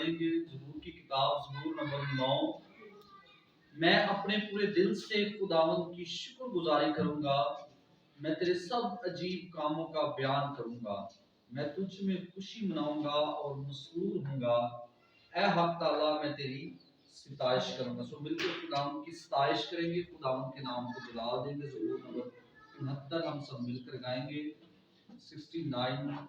पढ़ेंगे ज़बूर की किताब ज़बूर नंबर 9। मैं अपने पूरे दिल से खुदावंद की शुक्रगुजारी करूंगा, मैं तेरे सब अजीब कामों का बयान करूंगा, मैं तुझ में खुशी मनाऊंगा और मसरूर होऊंगा। ऐ हक ताला मैं तेरी सिताइश करूंगा। सो मिलकर खुदावंद की सिताइश करेंगे, खुदावंद के नाम को जलाल देंगे। ज़बूर नंबर 69 हम सब मिलकर गाएंगे। 69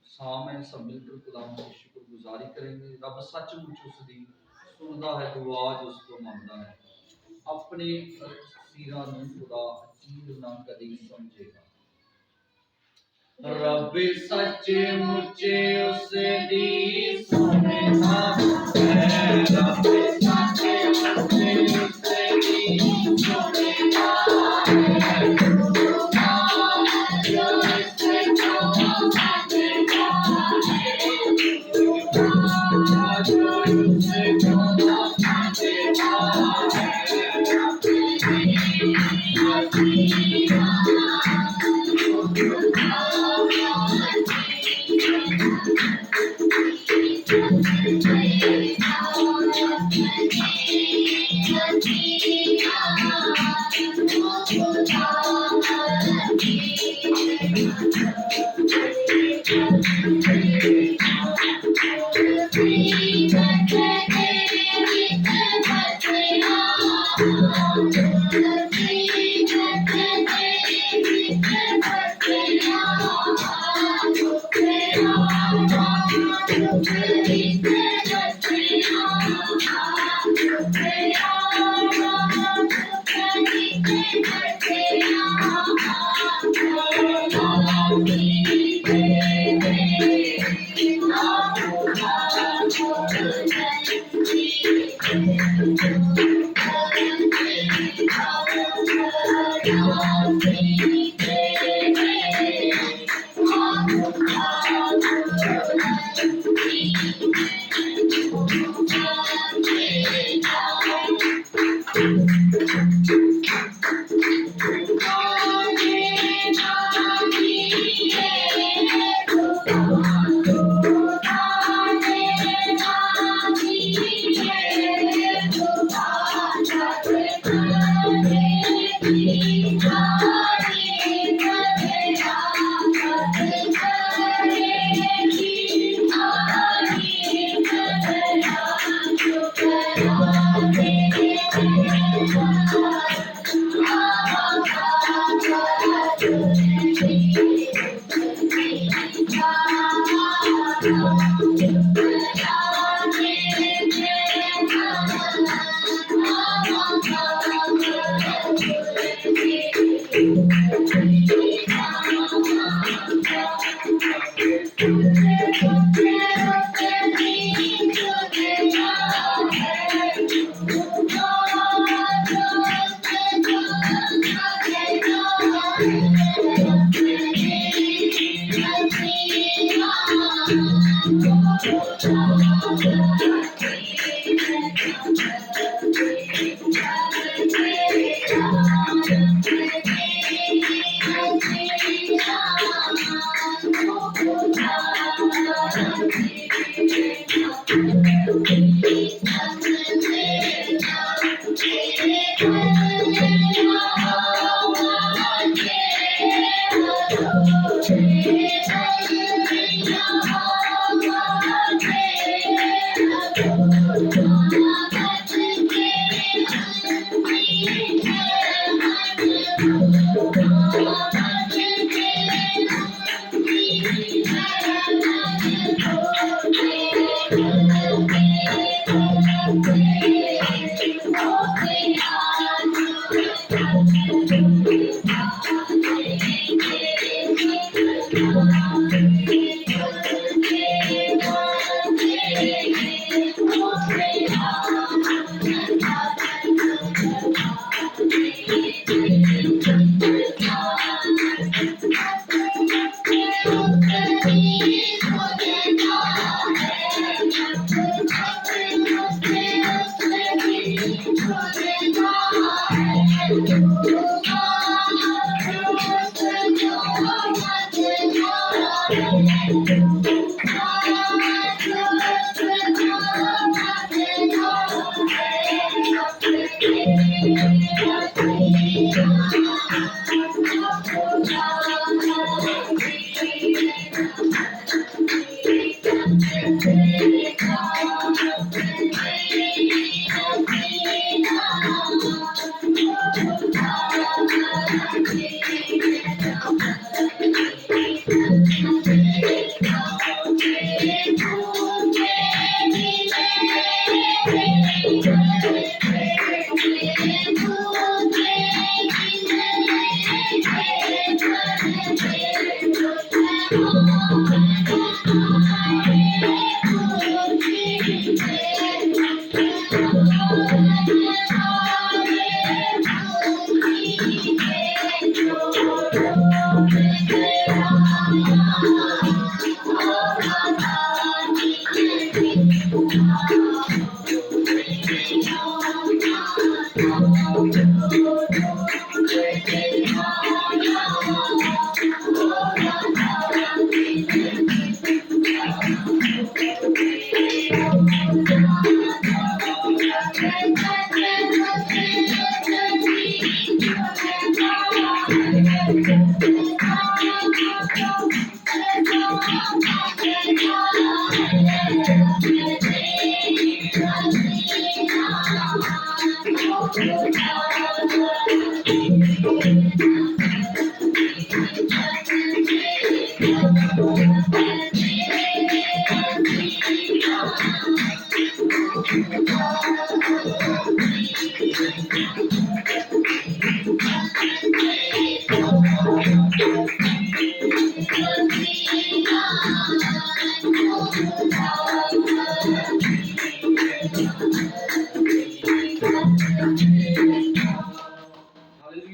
साम है, सब मिलकर खुदावंद की शुक्रगुजारी करेंगे। रब सचमुच उसकी सुनता है दुआ जो उसको मंगता है, अपने सीरा नूं खुदा चीज ना कदी समझेगा। रब सच्चे मुच्चे उसदी सुनता है, रब सच्चे मुच्चे उसदी सुनता है,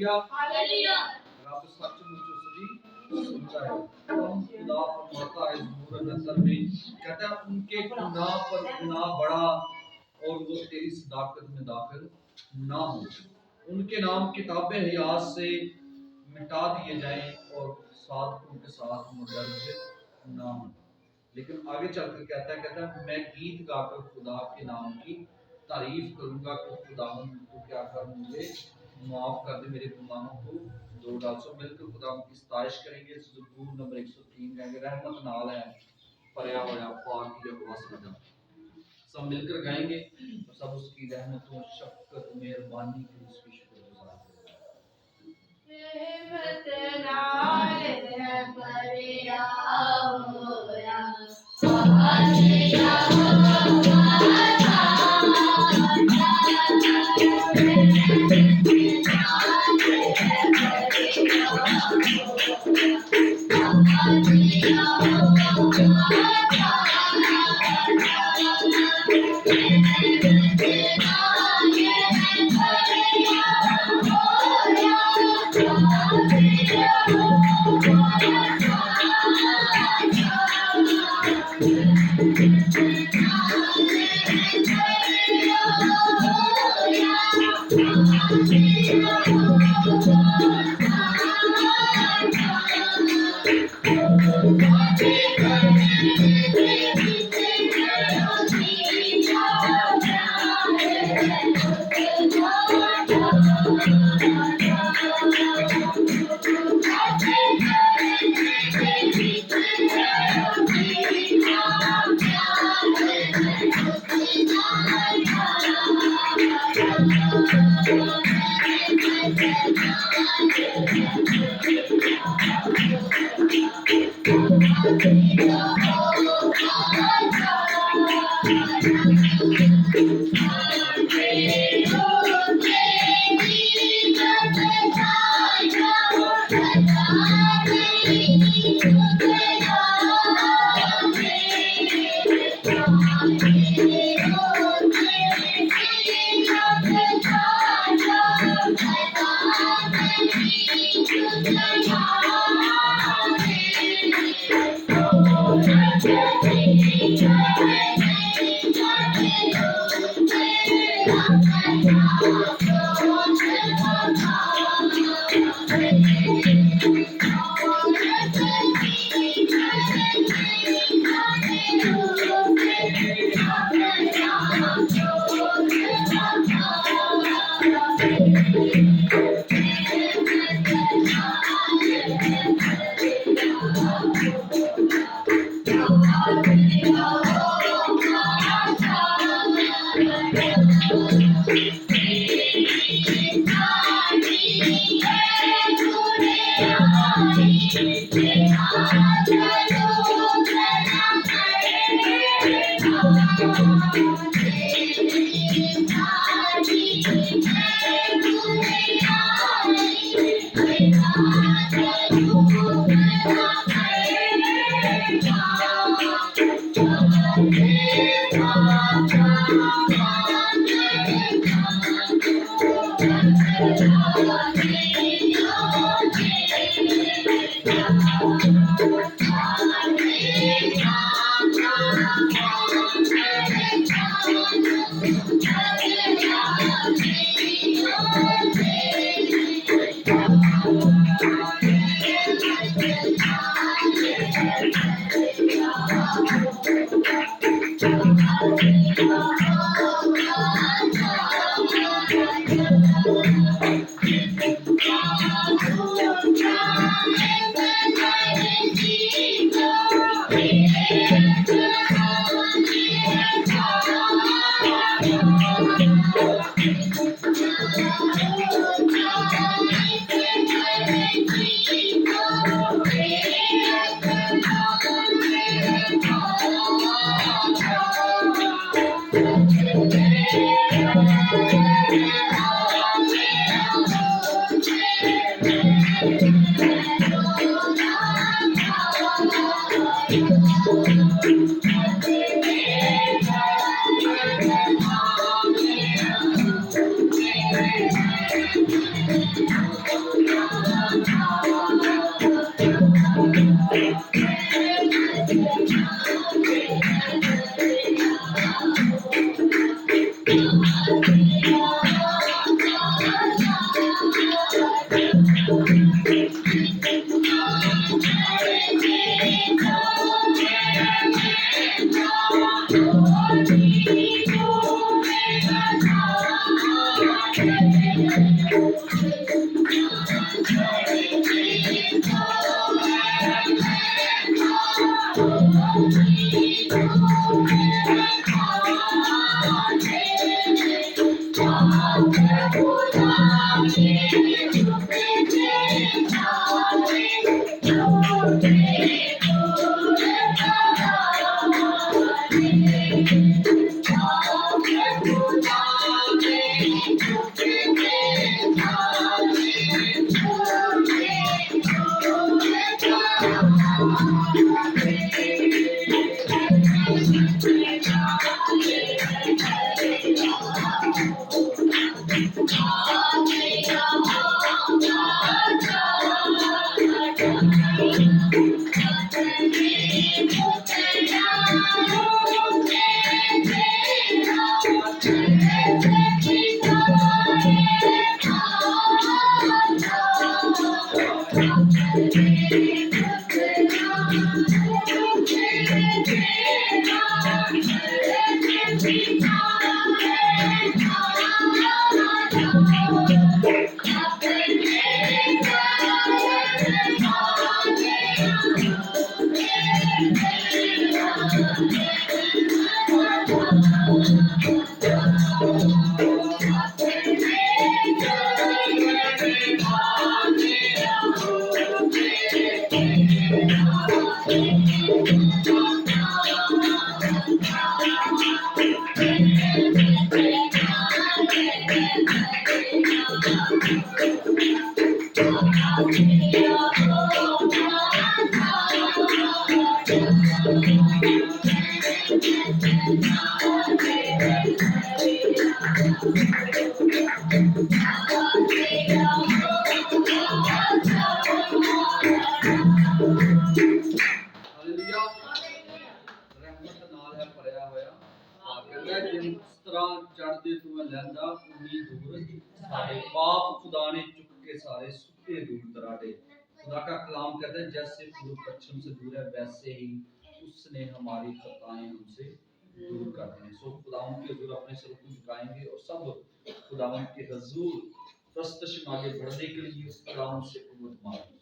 हालेलुया। रब सचमुच उसकी सुनता है। हम खुदा फरमाता है ज़बूर नज़र में, कहता है उनके गुनाह पर गुनाह बढ़ा और वो तेरी सदाकत में दाखिल ना हो। उनके नाम किताबे हयात से मिटा दिए जाएं और साधकों के साथ मुदर्ज ना हो। लेकिन आगे चलकर कहता है मैं गीत गाकर खुदा के नाम की तारीफ करूंगा कि खुदा तो क्या कर, मुझे माफ कर दे, मेरे गुनाहों को धो डाल। सो मिलकर खुदा की सताइश करेंगे। ज़बूर नंबर 103 कहेंगे रहमत नाल है भरया होया पाक यहोवा सदा। सब मिलकर गाएंगे और सब उसकी रहमतों शफकत मेहरबानी की उसकी शुक्रगुजार ਹਾਲੇਲੂਇਆ। ਰਹਿਮਤ ਨਾਲ ਹੈ ਭਰਿਆ ਹੋਇਆ। ਕਹਿੰਦਾ ਜਿਸ ਤਰ੍ਹਾਂ ਚੜ੍ਹਦੇ ਤੋਂ ਮੈਂ ਲੈਂਦਾ ਉਨੀ ਦੂਰ ਸਾਡੇ पाप खुदा ने चुक के सारे सूखे दूर दराटे। खुदा का कलाम कहता है जैसे पूर्व पश्चिम से दूर है वैसे ही उसने हमारी खताएं हमसे दूर कर दी। सो खुदावन के हजूर अपने सर को झुकाएंगे और सब खुदावन के हजूर प्रस्तश में आगे बढ़ने के लिए उस कलाम से कुव्वत मांगे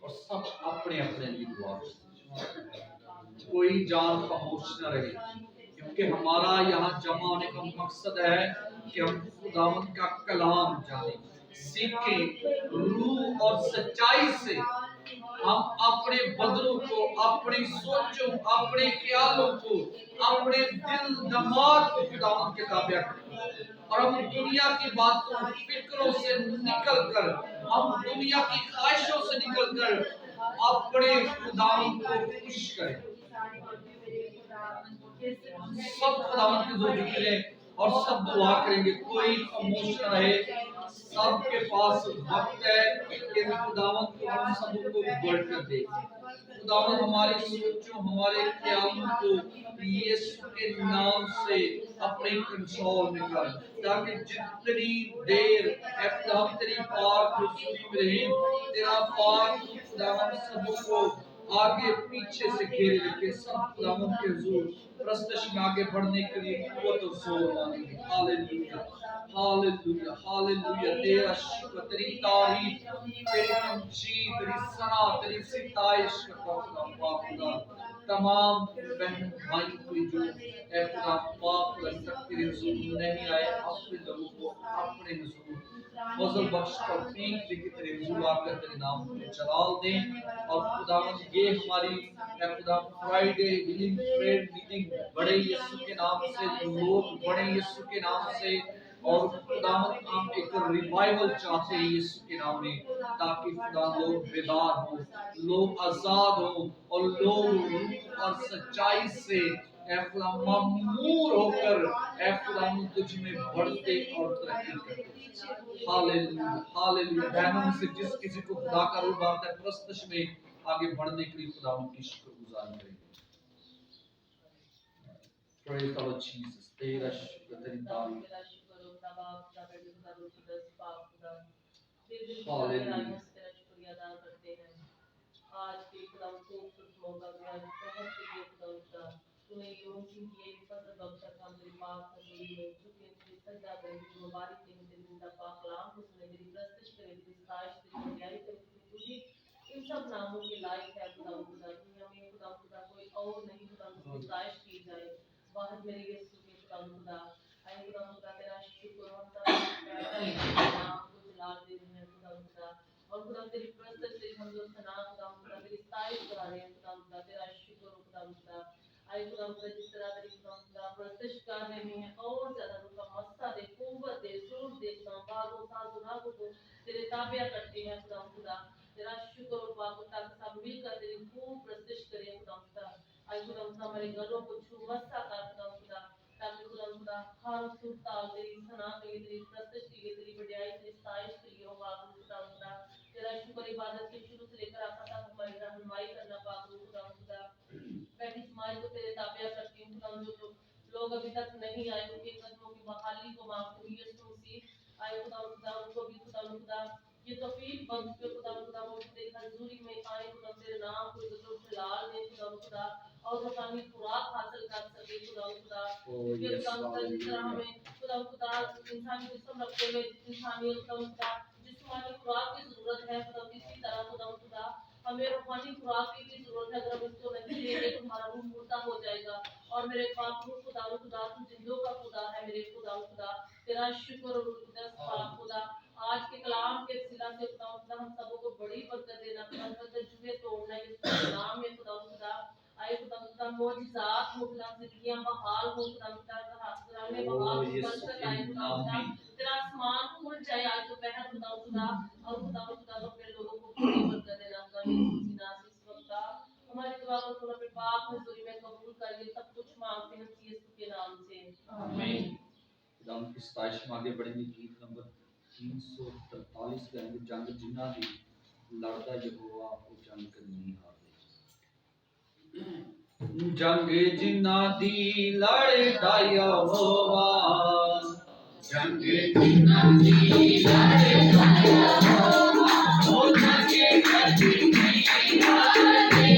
और सब अपने अपने लिए दुआ करें। कोई जान खामोश न रहे क्योंकि हमारा यहाँ जमा होने का मकसद है कि हम खुदावंद का कलाम जाने, सीखें, रूह और सच्चाई से हम अपने बदलों को, अपनी सोचों, अपने ख्यालों को, अपने दिल दिमाग को खुदावंद के ताबे करें और हम दुनिया की बातों, फिक्रों से निकलकर, हम दुनिया की ख्वाहिशों से निकलकर अपने खुदावंद को खुश करें। सब खुदावंद के हजूर झुकेंगे और सब दुआ करेंगे। कोई खामोश न रहे। सबके पास वक्त है कि खुदावंद को हम सबको बढ़कर दे। खुदावंद हमारी सोचों, हमारे ख्यालों को यीशु के नाम से अपने कंट्रोल में कर, ताकि जितनी देर हम तेरी पाक हुजूरी में रहे, तेरा पाक खुदावन सबको आगे पीछे से घेरे रखे, सब खुदावन के हुजूर प्रस्तुत में आगे बढ़ने के लिए कुव्वत और जोर मांगेंगे। Hallelujah, hallelujah, hallelujah. तेरा शुक्र, तेरी तारीफ, तेरी तमजीद, तेरी सना, तेरी सिताइश करता हूं खुदा। तमाम बहन भाई को जो ऐ खुदा पाक तक तेरे हुजूर नहीं आए, अपने लोगों को अपने हुजूर फजल बख्श तौफीक दे के तेरे हुजूर आकर तेरे नाम को जलाल दें। और खुदावंद ये हमारी ऐ खुदा फ्राइडे हीलिंग प्रेयर मीटिंग बड़े यीशु के नाम से, लोग बड़े यीशु के नाम से, और खुदावंद हम एक रिवाइवल चाहते हैं यीशु के नाम में, ताकि खुदा लोग बेदार हो, लोग आजाद हो, और लोग रूह और सच्चाई से ऐ खुदा ममूर होकर ऐ खुदा तुझ में बढ़ते और तरक्की करते। Hallelujah, hallelujah. बहनों में से जिस किसी को खुदा का रूह आता है, प्रस्तुत में आगे बढ़ने के लिए खुदा उनकी शुक्रगुजारी करें। Praise the Lord Jesus. तेरा शुक्र, तेरी तारीफ। हालेलुया। आज के खुदा खूबसूरत मौका दिया है, बहुत शुक्रिया खुदा। तूने यूं की ये फजल बख्शा हम तेरी पाक हजूरी में झुके तेरी सजदा करें, तेरी मुबारक करें, तेरी जिंदा पाक कलाम को सुने, तेरी प्रस्तुत करें, तेरी सताइश, तेरी बड़ाई करें, तेरी इन सब नामों के लायक है खुदा। दुनिया में खुदा कोई और नहीं खुदा, उसकी सताइश की जाए। बाहर मेरे यीशु के खुदा आए खुदा तेरा शुक्र हम सब नाम को जलाल दे रहे हैं खुदा। और खुदा तेरी प्रस्तुत से हम लोग सना खुदा तेरी सताइश करा रहे हैं खुदा। तेरा शुक्र खुदा आए खुदा जिस तरह तेरी खुदा प्रस्तुत कर रहे हैं, और ज्यादा उनका मस्सा दे, कुव्वत दे, जोर दे खुदा। बागों साजों रागों को तेरे ताबिया करते हैं खुदा। तेरा शुक्र और बागों तक सब मिलकर तेरी खूब प्रस्तुत करें खुदा। आए खुदा हमारे गलों को छू मस्सा कर खुदा, ताकि खुदा हर सुरताल तेरी सना के लिए, तेरी प्रस्तुत के लिए, तेरी बड़ाई, तेरी सताइश के लिए हो बाबू खुदा। तेरा शुक्र इबादत के शुरू से लेकर आखिर तक हमारी रहनुमाई करना बाबू खुदा। मैं इस समाज को तेरे ताबिया करती हूँ खुदा। जो लोग अभी तक नहीं आए, उनके कदमों की बहाली को मांगते हुए यीशु मसीह आए खुदा उनको भी खुदा ये तौफीक बख्श के खुदा वो तेरी हजूरी में आए खुदा, तेरे नाम को जो फिलहाल दे खुदा, और रूहानी खुराक हासिल कर सके खुदा। ये खुदा जिस तरह हमें खुदा इंसानी जिस्म रखते हुए इंसानी खुदा जिस्मानी खुराक की जरूरत है खुदा, इसी तरह खुदा हमें रूहानी खुराक की भी जरूरत है। अगर हम इसको नहीं लेंगे तो हमारा रूह मुर्दा हो जाएगा। और मेरे पाप खुदा तू जिंदों का खुदा है मेरे खुदा। तेरा शुक्र और खुदा आज के कलाम के सिला से खुदा हम सबों को बड़ी बरकत देना खुदा, जुए तोड़ना यीशु नाम में खुदा। आए खुदा मौजज़ात हो खुदा, जिंदगियां बहाल हो खुदा में बहाल बरकत आए खुदा। तेरा आसमान खुल जाए आज दोपहर खुदा। और खुदा अपने लोगों को बड़ी बरकत देना खुदा, यीशु नाम इस वक्त हमारी दुआ को खुदा पे पाक हुजूरी में कबूल करिए। सब कुछ मांगते हैं यीशु के नाम से, आमीन। खुदा की सताइश में आगे बढ़ेंगे। गीत नंबर 343 गाएंगे। जंग जिन्ना दी लड़दा यहोवा को जंग करनी हारे। जंग जिन्ना दी लड़दा यहोवा, जंग जिन्ना दी लड़दा यहोवा, ओ जंग करनी हारे।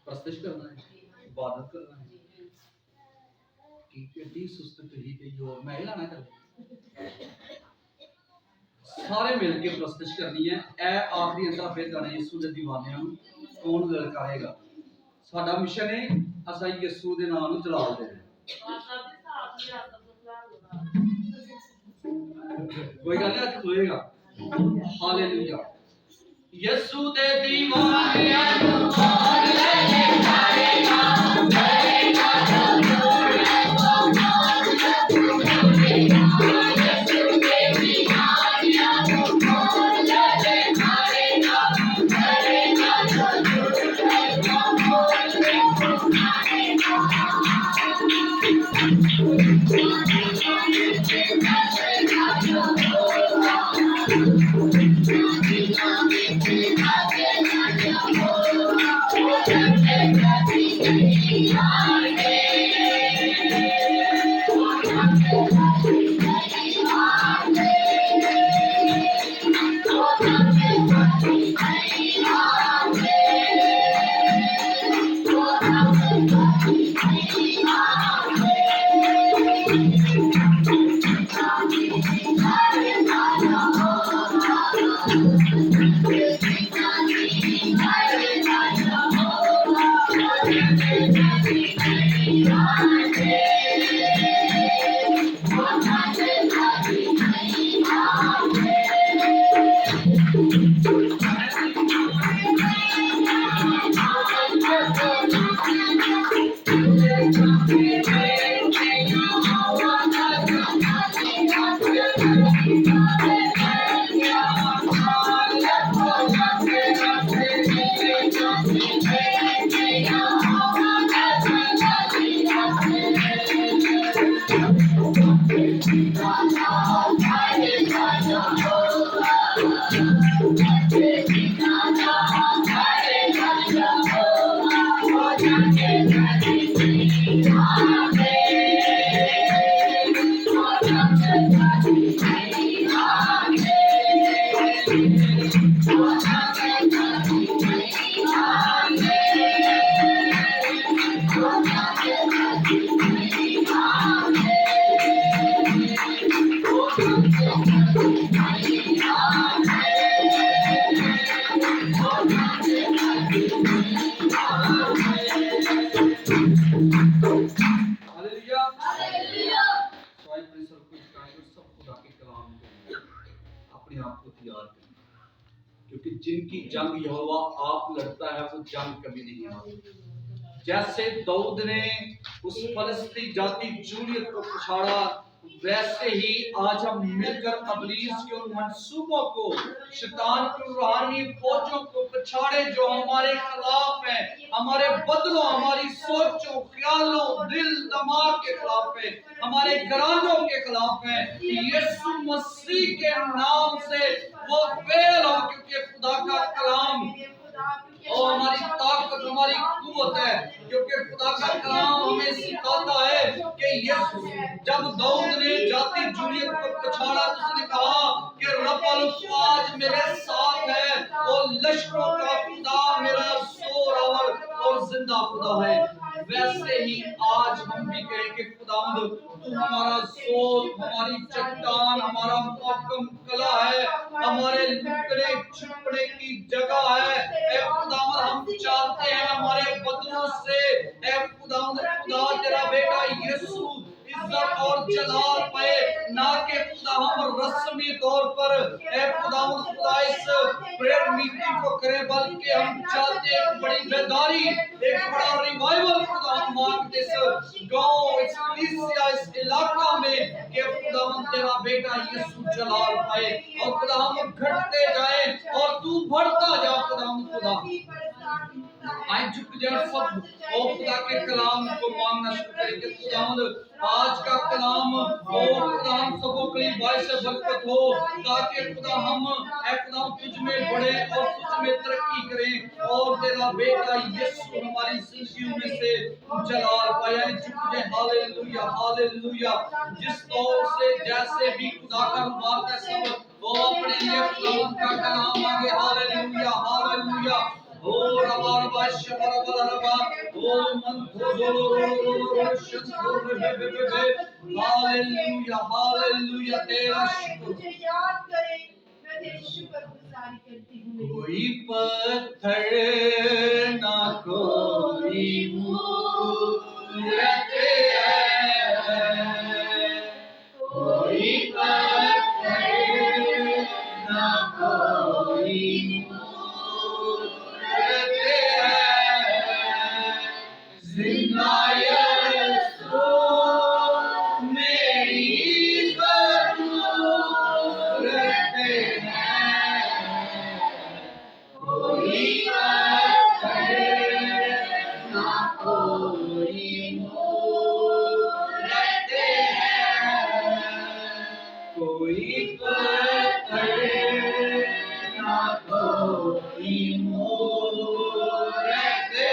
प्रस्तुत करना है, इबादत करना है कि कितनी सुस्त तुही ते यो मैं ही लाना कर सारे मिलके प्रस्तुत करनी है। ए आखिरी अंदर फिर गाना यीशु दे दीवानियां नूं कौन ललकारेगा। साडा मिशन है असा यीशु दे नाम नूं जलाल देना। कोई गल नहीं, आज होएगा। हालेलुया। यीशु दे दीवानियां नूं कौन ललकारेगा, करेगा जरूर यीशु दे दीवानियां नूं कौन ललकारेगा, करेगा जरूर अपने आप को तैयार करें, क्योंकि जिनकी जंग यहोवा आप लड़ता है वो जंग कभी नहीं हारता। जैसे दाऊद ने उस फलस्ती जाति जूलियत को पछाड़ा, वैसे ही आज हम मिलकर अबलीस के उन मंसूबों को, शैतान की रूहानी फौजों को पछाड़े जो हमारे खिलाफ है, हमारे बदलों, हमारी सोचों, ख्यालों, दिल दिमाग के खिलाफ है, हमारे घरानों के खिलाफ है। यीशु मसीह के नाम से वो फेल हो, क्योंकि खुदा का कलाम और हमारी ताकत, हमारी कुव्वत है, क्योंकि खुदा का कलाम हमें सिखाता है कि यीशु जब दाऊद ने जाति जूलियत को पछाड़ा तो उसने कहा कि रब आज मेरे साथ है और लश्करों का खुदा मेरा जोरावर और जिंदा खुदा है। वैसे ही आज हम भी कहें कि खुदावंद तू हमारा जोर, हमारी चट्टान, हमारा मुहक्कम कला है, हमारे लुकने छुपने की जगह है। ऐ खुदावंद हम चाहते हैं हमारे बदनों से, ऐ खुदावंद खुदा तेरा बेटा यीशु इज्जत और जलाल पाए, ना कि खुदा हम रस्मी तौर पर ऐ खुदावंद खुदा इस प्रेयर मीटिंग को करें, बल्कि हम चाहते हैं एक बड़ी बेदारी, एक बड़ा रिवाइवल खुदा हम मांगते इस गांव, इस कलीसिया, इस इलाका में कि खुदावंद तेरा बेटा यीशु जलाल पाए और खुदा हम घटते जाए और तू बढ़ता जा। खुदावंद खुदा आज झुक जाए सब और खुदा के कलाम को मांगना शुरू करें कि खुदावंद आज का कलाम और खुदा हम सबों के लिए बाइस बरकत हो, ताकि खुदा हम खुदा तुझ में बढ़े और तुझ में तरक्की करें और तेरा बेटा यीशु हमारी जिंदगियों में से जलाल पाए। झुक जाए। Hallelujah hallelujah. जिस तौर से जैसे भी खुदा का बात है सब वो अपने लिए खुदा का कलाम मांगे। Hallelujah hallelujah. ओ रबा रबा शबा रबा रबा ओ मन को शंकर बे हालेलुया हालेलुया। तेरा शुक्र, मुझे याद करे मैं तेरी शुक्रगुजारी करती हूँ। कोई पत्थर ना कोई मूरत है, कोई पत्थर ना कोई जिंदा यीशु मेरी जरूरत है, कोई पत्थर ना कोई मूरत है, कोई पत्थर ना कोई मूरत है।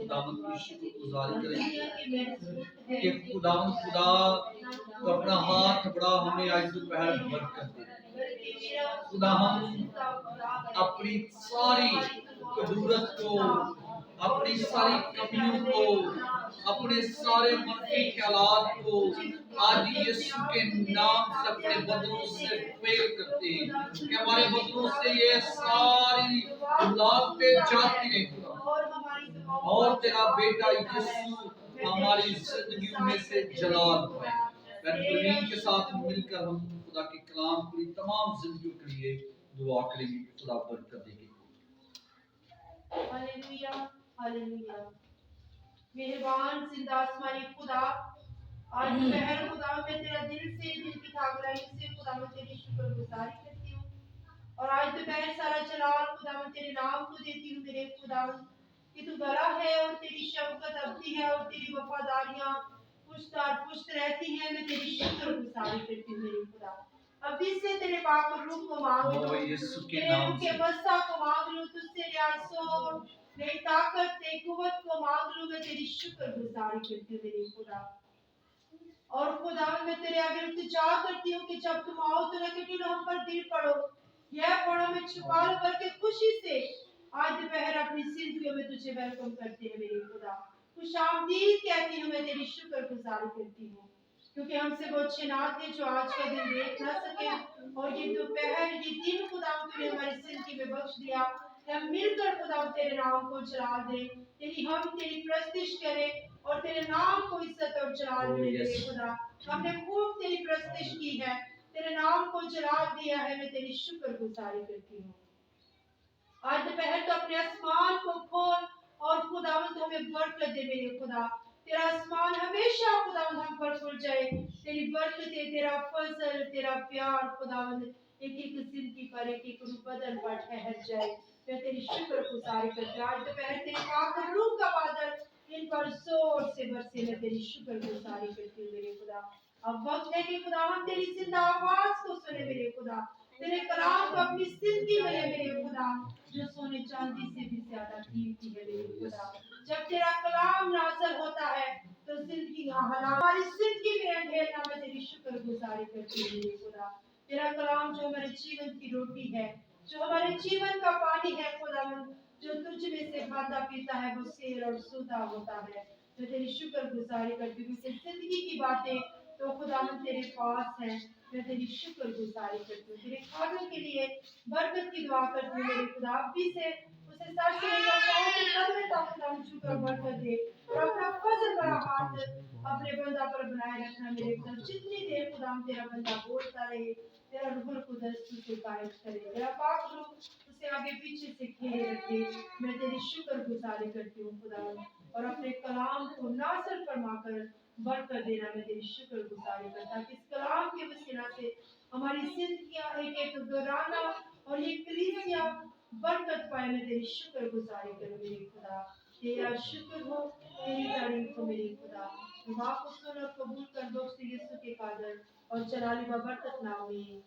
खुदावंद की शुक्रगुजारी करें कि कि खुदावंद खुदा तो अपना हाथ बढ़ा हमें आज दोपहर बरकत दे। खुदा हम अपनी सारी कदूरत को, अपनी सारी कमियों को, अपने सारे मनफी ख्यालात को आज यीशु के नाम से अपने बदनों से फेल करते हैं कि हमारे बदनों से ये सारी लालतें जाती हैं और तेरा बेटा यीशु हमारी जिंदगियों में से जलाल पाए। प्रवीण के साथ मिलकर हम खुदा के कलाम की तमाम जिंदगियों के लिए दुआ करेंगे कि खुदा बरकत देगी। Hallelujah hallelujah. मेहरबान जिंदा आसमानी खुदा, आज दोपहर खुदा मैं तेरा दिल की ठाकुराई से खुदा मैं तेरी शुक्रगुजारी करती हूँ और आज दोपहर सारा जलाल खुदा मैं तेरे नाम को देती हूँ मेरे खुदा कि तू बड़ा है और तेरी शफकत अबदी है और तेरी वफादारियां पुश्त रहती हैं। मैं तेरी शुक्रगुजारी करती हूँ मेरे खुदा। अभी से तेरे पाक रूह को मांग लूं, तेरे रूह के बस्ता को मांग लूं, तुझसे रियासत नई ताकत नई कुव्वत को मांग लूं। मैं तेरी शुक्रगुजारी करती हूँ मेरे खुदा। और खुदा मैं तेरे आगे इल्तिजा करती हूँ कि जब तुम आओ तो न कि हम पर दिल पड़ो, यह पड़ो में छुपा लो, बल्कि खुशी से आज दोपहर अपनी जिंदगियों में तुझे वेलकम करते हैं मेरे खुदा। खुशामदीद कहती हूँ, मैं तेरी शुक्रगुजारी करती हूँ क्योंकि हमसे वो अच्छे ना थे जो आज का दिन देख ना सके और ये दोपहर ये दिन खुदा तूने हमारी जिंदगी में बख्श दिया। हम मिलकर खुदा तेरे नाम को जला दे, हम तेरी प्रस्तिश करें और तेरे नाम को इज्जत और जलाल मिले मेरे खुदा। हमने खूब तेरी प्रस्तिश की है, तेरे नाम को जलाल दिया है। मैं तेरी शुक्रगुजारी करती हूँ। आज दोपहर तो अपने आसमान को खोल और खुदावंद हमें बरकत दे मेरे खुदा। तेरा आसमान हमेशा खुदावंद हम पर खुल जाए, तेरी बरकतें, तेरा फजल, तेरा प्यार खुदावंद एक एक जिंदगी पर एक एक बदन पर ठहर जाए। मैं तेरी शुक्रगुजारी करती हूँ। आज दोपहर तेरे पाक रूह का बादल इन पर जोर से बरसे। मैं तेरी शुक्रगुजारी करती हूँ मेरे खुदा। अब वक्त है कि खुदा हम तेरी जिंदा आवाज को सुने मेरे खुदा, तेरे कलाम को अपनी जिंदगी में ले मेरे खुदा, जो सोने चांदी से भी ज्यादा कीमती है मेरे खुदा। जब तेरा कलाम नाज़िल होता है तो जिंदगी हमारी जिंदगी में अंधेरा। मैं तेरी शुक्रगुजारी करती हूँ मेरे खुदा। तेरा कलाम जो हमारे जीवन की रोटी है, जो हमारे जीवन का पानी है खुदावंद, जो तुझ में से खाता पीता है वो सेर और सुधा होता है। मैं तेरी शुक्रगुजारी करती हूँ। जिंदगी की बातें तो खुदावंद तेरे पास है। मैं तेरी शुक्रगुजारी करती हूँ। तेरे खादम के लिए बरकत की दुआ करती हूँ मेरे खुदा। अभी से उसे सर से लेकर पांव तक कदम तक खुदावंद शुक्र बरकत दे और अपना फजल भरा हाथ अपने बंदा पर बनाए रखना मेरे खुदा। जितनी देर खुदावंद तेरा बंदा बोलता रहे, तेरा रूहुल कुदस उसे गाइड करे, तेरा पाक रूह उसे आगे पीछे से घेरे रखे। मैं तेरी शुक्रगुजारी करती हूँ खुदावंद और अपने कलाम को नाज़िल फरमाकर बरकत देना। मैं तेरी शुक्रगुजारी करता कि इस कलाम के वसीला से हमारी जिंदगियां एक एक दोराना और ये कलीसिया बरकत पाए। मैं तेरी शुक्रगुजारी करूं मेरे खुदा। तेरा शुक्र हो, तेरी तारीफ हो मेरे खुदा। दुआ को सुन और कबूल कर बख्श यीशु के कादर और जलाली बरकत नाम में।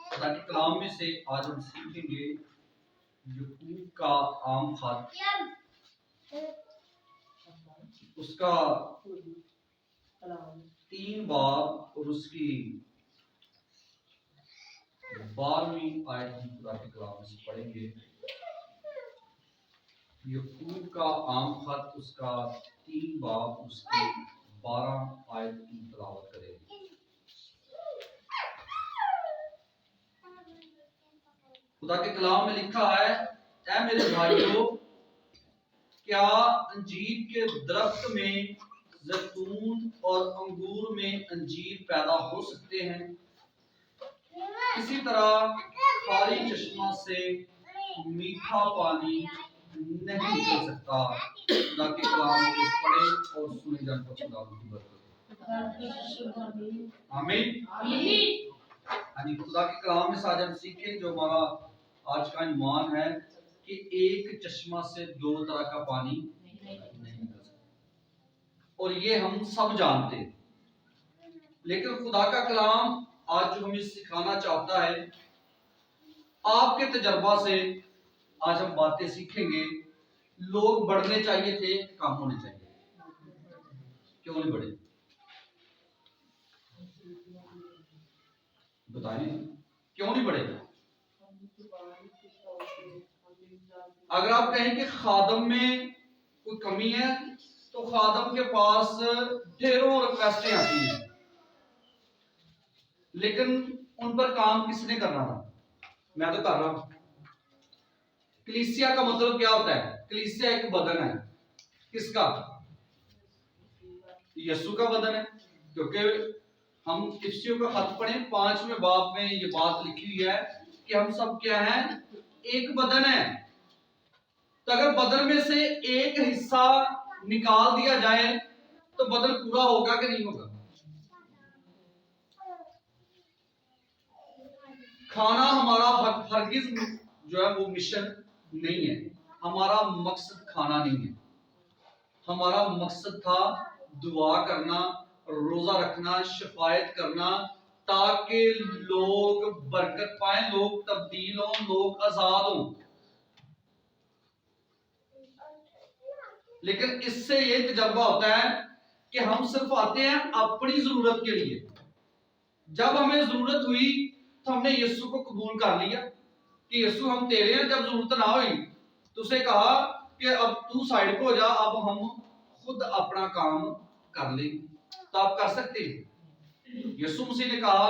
खुदा के कलाम में से आज हम सीखेंगे याकूब का आम खत, उसका 3 बाब और उसकी 12वीं आयत हम खुदा के कलाम से पढ़ेंगे। याकूब का आम खत, उसका 3 बाब, उसकी 12 आयत की तिलावत करेंगे। खुदा के कलाम में लिखा है, ऐ मेरे भाइयों, क्या अंजीर के दरख्त में जैतून और अंगूर में अंजीर पैदा हो सकते हैं? इसी तरह खाली चश्मा से मीठा पानी नहीं निकल सकता। खुदा के कलाम को पढ़े और सुने जाकर खुदा की बरकत। आमीन। यानी खुदा के कलाम में आज हम सीखें, जो हमारा आज का ईमान है कि एक चश्मा से 2 तरह का पानी नहीं निकल सकता और ये हम सब जानते हैं। लेकिन खुदा का कलाम आज जो हमें सिखाना चाहता है, आपके तजर्बा से आज हम बातें सीखेंगे। लोग बढ़ने चाहिए थे, कम होने चाहिए। क्यों नहीं बढ़े? बताएं, क्यों नहीं बढ़े? अगर आप कहें कि खादम में कोई कमी है, तो खादम के पास ढेरों रिक्वेस्टें आती हैं, लेकिन उन पर काम किसने करना था? मैं तो कर रहा हूं। कलीसिया का मतलब क्या होता है? कलीसिया एक बदन है। किसका? यीशु का बदन है। क्योंकि हम इफ्सियों का खत पढ़े 5वें बाब में ये बात लिखी हुई है कि हम सब क्या हैं? एक बदन है। तो अगर बदन में से एक हिस्सा निकाल दिया जाए तो बदन पूरा होगा कि नहीं होगा? खाना हमारा हरगिज जो है वो मिशन नहीं है। हमारा मकसद खाना नहीं है। हमारा मकसद था दुआ करना, रोजा रखना, शफायत करना, ताकि लोग बरकत पाएं, लोग तब्दील हों, लोग आजाद हों। लेकिन इससे ये तजर्बा होता है कि हम सिर्फ आते हैं अपनी जरूरत के लिए। जब हमें जरूरत हुई तो हमने यीशु को कबूल कर लिया कि यीशु हम तेरे हैं। जब जरूरत ना हुई तो उसे कहा कि अब तू साइड पे हो जा, अब हम खुद अपना काम कर लेंगे। तो आप कर सकते हैं। यीशु मसीह ने कहा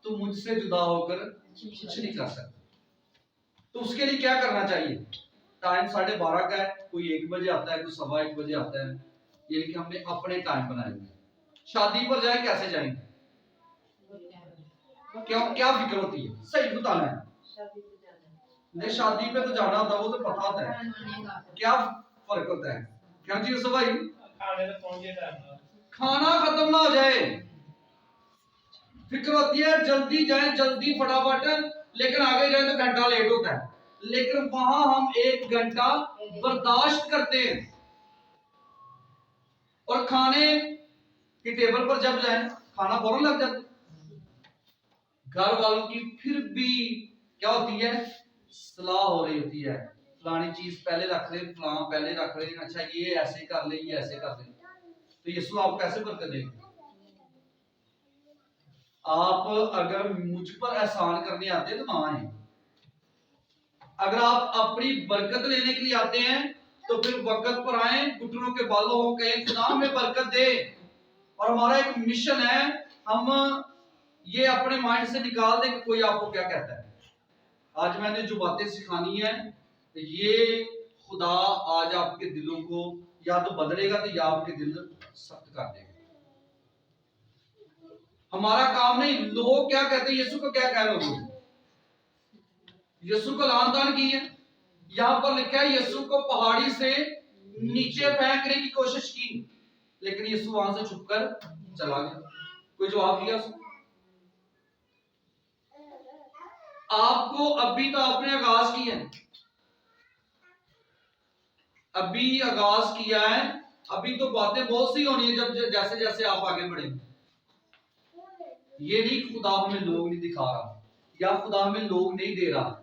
तू मुझसे जुदा होकर कुछ नहीं कर सकता। तो उसके लिए क्या करना चाहिए? टाइम 12:30 का है, कोई 1 बजे आता है, कोई 1:15 बजे आता है। ये कि हमने अपने टाइम बनाए हुए। शादी पर जाए कैसे जाएंगे? क्यों, क्या फिक्र होती है? सही बताना है। नहीं, शादी पे तो जाना होता है, वो तो पता होता है। क्या फर्क होता है? क्या चीज भाई? खाना खत्म ना हो जाए, फिक्र होती है जल्दी जाए, जल्दी फटाफट, लेकिन आगे जाए तो घंटा लेट होता है। लेकिन वहां हम 1 घंटा बर्दाश्त करते हैं। और खाने की टेबल पर जब जाए खाना फौरन लग जाता है। घर वालों की फिर भी क्या होती है? सलाह हो रही होती है, फलानी चीज पहले रख ले, फलाना पहले रख ले, अच्छा ये ऐसे कर ले, ये ऐसे कर ले। तो यीशु आपको कैसे बरकत देगा? आप अगर मुझ पर एहसान करने आते हैं तो ना आए। अगर आप अपनी बरकत लेने के लिए आते हैं तो फिर वक्त पर आए, घुटनों के बालों हो, कहें खुदा हमें बरकत दे। और हमारा एक मिशन है, हम ये अपने माइंड से निकाल दें कि कोई आपको क्या कहता है। आज मैंने जो बातें सिखानी है, ये खुदा आज आपके दिलों को या तो बदलेगा तो या आपके दिल सख्त कर देगा। हमारा काम नहीं लोग क्या कहते हैं, यीशु को क्या कह रहे हो? यीशु को लान तान की है। यहां पर लिखा है यीशु को पहाड़ी से नीचे फेंकने की कोशिश की, लेकिन यीशु वहां से छुपकर चला गया। कोई जवाब दिया उसको? आपको अभी तो आपने आगाज किया है, अभी आगाज किया है, अभी तो बातें बहुत सी होनी है जब जैसे जैसे आप आगे बढ़ेंगे। ये नहीं खुदा हमें लोग नहीं दिखा रहा या खुदा हमें लोग नहीं दे रहा,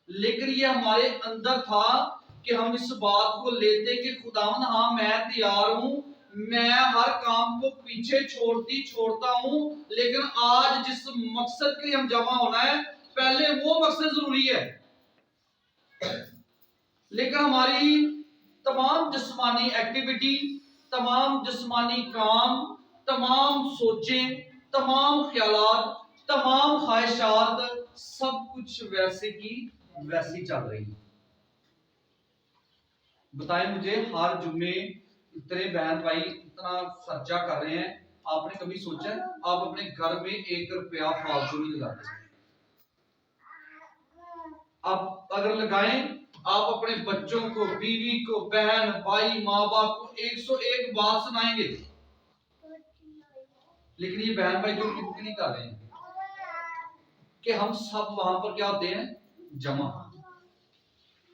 लेकिन ये हमारे अंदर था कि हम इस बात को लेते कि खुदावन हाँ मैं तैयार हूं, मैं हर काम को पीछे छोड़ता हूं, लेकिन आज जिस मकसद के लिए हम जमा होना है पहले वो मकसद जरूरी है। लेकिन हमारी तमाम जिस्मानी एक्टिविटी, तमाम जिस्मानी काम, तमाम सोचें, तमाम ख्यालात, तमाम ख्वाहिशात सब कुछ वैसे की वैसी चल रही है। बताएं मुझे, हर जुम्मे इतने बहन भाई इतना खर्चा कर रहे हैं, आपने कभी सोचा आप अपने घर में 1 रुपया फालतू नहीं लगाते? आप अगर लगाएं, आप अपने बच्चों को, बीवी को, बहन भाई, माँ बाप को 101 बात सुनाएंगे, लेकिन ये बहन भाई जो गिनती नहीं कर रहे हैं कि हम सब वहां पर क्या होते हैं? जमा।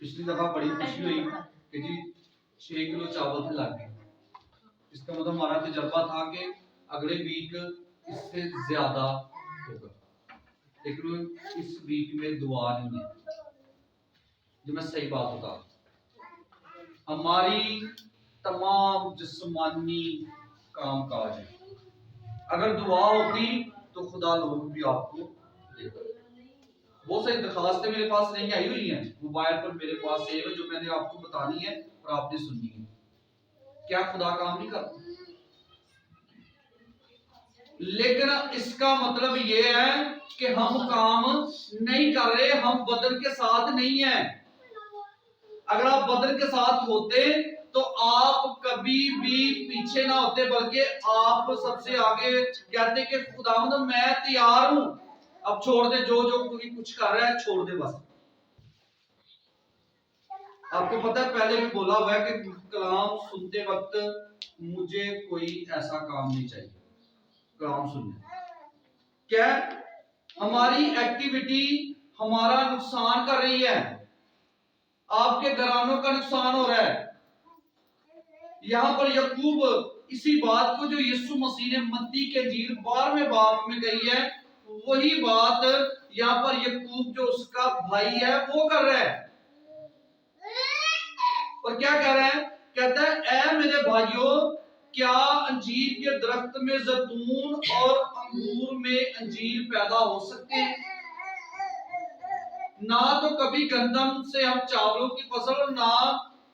पिछली दफा बड़ी खुशी हुई कि जी 6 किलो चावल थे लग गए। इसका मतलब हमारा तजर्बा था कि अगले वीक इससे ज्यादा होगा, लेकिन इस वीक में दुआ नहीं है। जो मैं सही बात बता, हमारी तमाम जिस्मानी काम काज है, अगर दुआ होती तो खुदा लोग भी आपको देता। बहुत सारी दरखास्तें मेरे पास नहीं आई हुई हैं, मोबाइल पर मेरे पास सेव है, जो मैंने आपको बतानी है और आपने सुननी है। क्या खुदा काम नहीं करता? लेकिन इसका मतलब यह है कि हम काम नहीं कर रहे, हम बदन के साथ नहीं है। अगर आप बदन के साथ होते तो आप कभी भी पीछे ना होते, बल्कि आप सबसे आगे कहते कि खुदावंद मैं तैयार हूं, अब छोड़ दे, जो जो कोई कुछ कर रहा है छोड़ दे बस। आपको पता है पहले भी बोला हुआ है कि कलाम सुनते वक्त मुझे कोई ऐसा काम नहीं चाहिए। कलाम सुनने क्या हमारी एक्टिविटी हमारा नुकसान कर रही है, आपके घरानों का नुकसान हो रहा है। यहां पर यकूब इसी बात को जो यीशु मसीह ने मत्ती के इंजील 12वें बाब में कही है, वही बात यहां पर यकूब जो उसका भाई है वो कर रहा है। और क्या कह रहा है? कहता है ऐ मेरे भाइयों, क्या अंजीर के दरख्त में जैतून और अंगूर में अंजीर पैदा हो सकते हैं? ना तो कभी गंदम से हम चावलों की फसल, और ना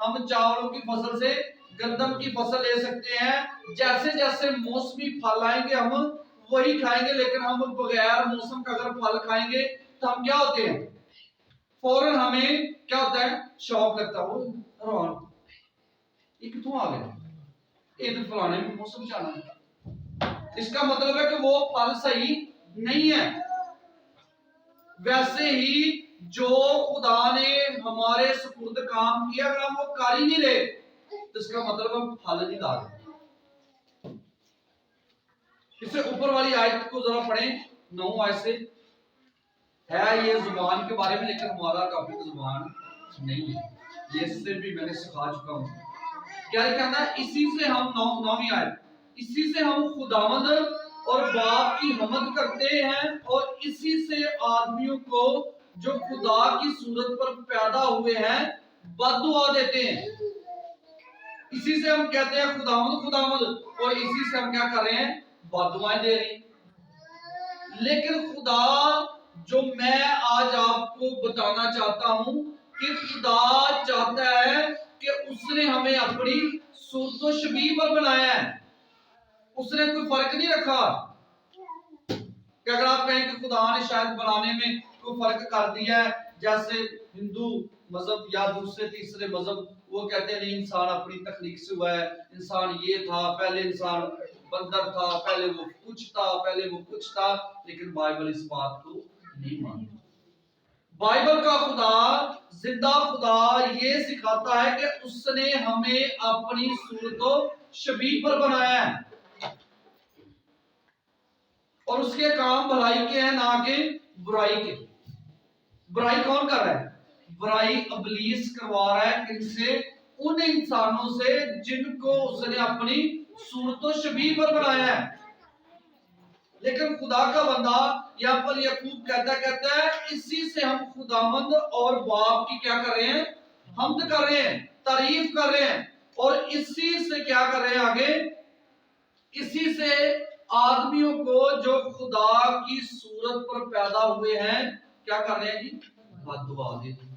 हम चावलों की फसल से गंदम की फसल ले सकते हैं। जैसे जैसे मौसमी फल आएंगे हम वही खाएंगे, लेकिन हम बगैर मौसम का अगर फल खाएंगे तो हम क्या होते हैं? फौरन हमें क्या होता है? शौक लगता है, ये कितों आ गया, ये तो फलाने में मौसम जाना। इसका मतलब है कि वो फल सही नहीं है। वैसे ही जो खुदा ने हमारे सुपुर्द काम किया, अगर हम वो कर ही नहीं रहे तो इसका मतलब हम फल नहीं ला रहे। इससे ऊपर वाली आयत को जरा पढ़ें, 9 आयत से है ये जुबान के बारे में, लेकिन हमारा टॉपिक जुबान नहीं है, ये इससे भी मैंने सिखा चुका हूं। क्या लिखा है? इसी से हम 9वीं आयत, इसी से हम खुदावंद और बाप की हमद करते हैं और इसी से आदमियों को जो खुदा की सूरत पर पैदा हुए हैं बद्दुआ देते हैं। इसी से हम कहते हैं खुदावंद खुदावंद, और इसी से हम क्या कर रहे हैं? बद्दुआएं दे रहे हैं। लेकिन खुदा जो मैं आज आपको बताना चाहता हूं कि खुदा चाहता है कि उसने हमें अपनी सूरत व शबीह पर बनाया है। उसने कोई फर्क नहीं रखा कि अगर आप कहें कि खुदा ने शायद बनाने में कोई फर्क कर दिया है, जैसे हिंदू मजहब या दूसरे तीसरे मजहब, वो कहते हैं नहीं इंसान अपनी तकनीक से हुआ है, इंसान ये था, पहले इंसान बंदर था, पहले वो कुछ था, पहले वो कुछ था। लेकिन बाइबल इस बात को नहीं मानती। बाइबल का खुदा, जिंदा खुदा, ये सिखाता है कि उसने हमें अपनी सूरत शबीह पर बनाया है और उसके काम भलाई के हैं, ना कि बुराई के। बुराई कौन कर रहा है? बुराई इब्लीस करवा रहा है किनसे? उन इंसानों से जिनको उसने अपनी सूरत शबीह पर बनाया है। लेकिन खुदा का बंदा यहाँ पर यकूब कहता है इसी से हम खुदावंद और बाप की क्या कर रहे हैं? हमद कर रहे हैं, तारीफ कर रहे हैं। और इसी से क्या कर रहे हैं आगे? इसी से आदमियों को जो खुदा की सूरत पर पैदा हुए हैं क्या कर रहे हैं जी? बद्दुआ देते हैं।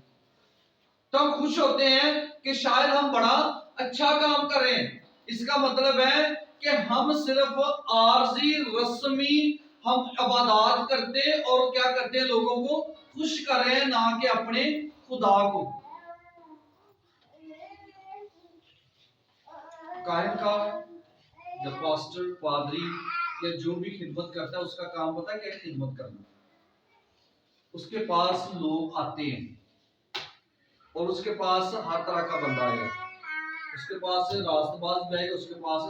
तो हम खुश होते हैं कि शायद हम बड़ा अच्छा काम कर रहे हैं। इसका मतलब है कि हम सिर्फ आरजी रस्मी हम इबादत करते और क्या करते हैं? लोगों को खुश कर रहे हैं, ना कि अपने खुदा को। कायन का या पास्टर, पादरी या जो भी खिदमत करता है उसका काम पता है क्या? खिदमत करना। उसके पास लोग आते हैं और उसके पास हर तरह का बंदा है, उसके पास रास्तबाज भी आएगा, उसके पास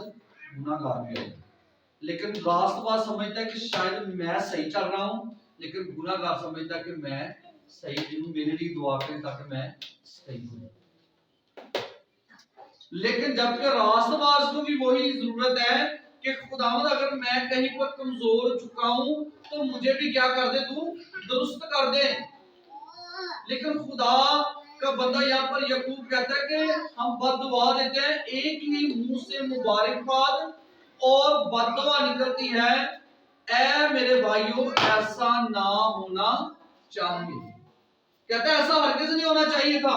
गुनाहगार भी आएगा। लेकिन रास्तबाज समझता है कि शायद मैं सही चल रहा हूं, लेकिन गुनाहगार समझता है कि मैं सही नहीं हूं, मेरे लिए दुआ करें ताकि मैं सही हूं। लेकिन जबकि रास्तबाज को भी वही जरूरत है कि खुदावंद अगर मैं कहीं पर कमजोर हो चुका हूं तो मुझे भी क्या कर दे? तू दुरुस्त कर दे। लेकिन खुदा का बंदा यहाँ पर यकूब कहता है कि हम बददुआ देते हैं, एक ही मुंह से मुबारकबाद और बददुआ निकलती है, ऐ मेरे भाइयों ऐसा ना होना चाहिए। कहता है ऐसा हरगिज नहीं होना चाहिए था।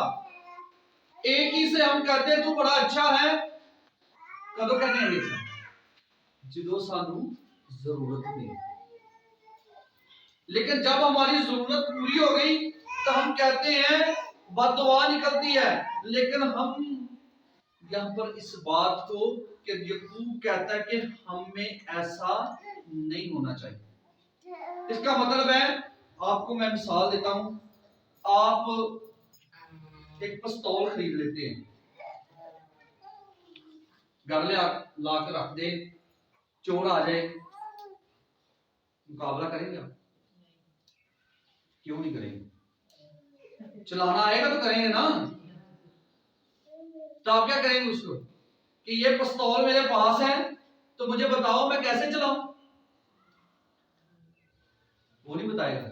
एक ही से हम कहते हैं तू बड़ा अच्छा है, कदों कहते हैं ऐसा जिदों सानू जरूरत नहीं, लेकिन जब हमारी जरूरत पूरी हो गई तो हम कहते हैं बददुआ निकलती है। लेकिन हम यहाँ पर इस बात को कि यकूब कहता है कि हमें ऐसा नहीं होना चाहिए। इसका मतलब है, आपको मैं मिसाल देता हूं, आप एक पिस्तौल खरीद लेते हैं, घर ला कर रख दे, चोर आ जाए, मुकाबला करेंगे आप? क्यों नहीं करेंगे? चलाना आएगा तो करेंगे ना। तो आप क्या करेंगे उसको कि ये पिस्तौल मेरे पास है तो मुझे बताओ मैं कैसे चलाऊं? वो नहीं बताएगा,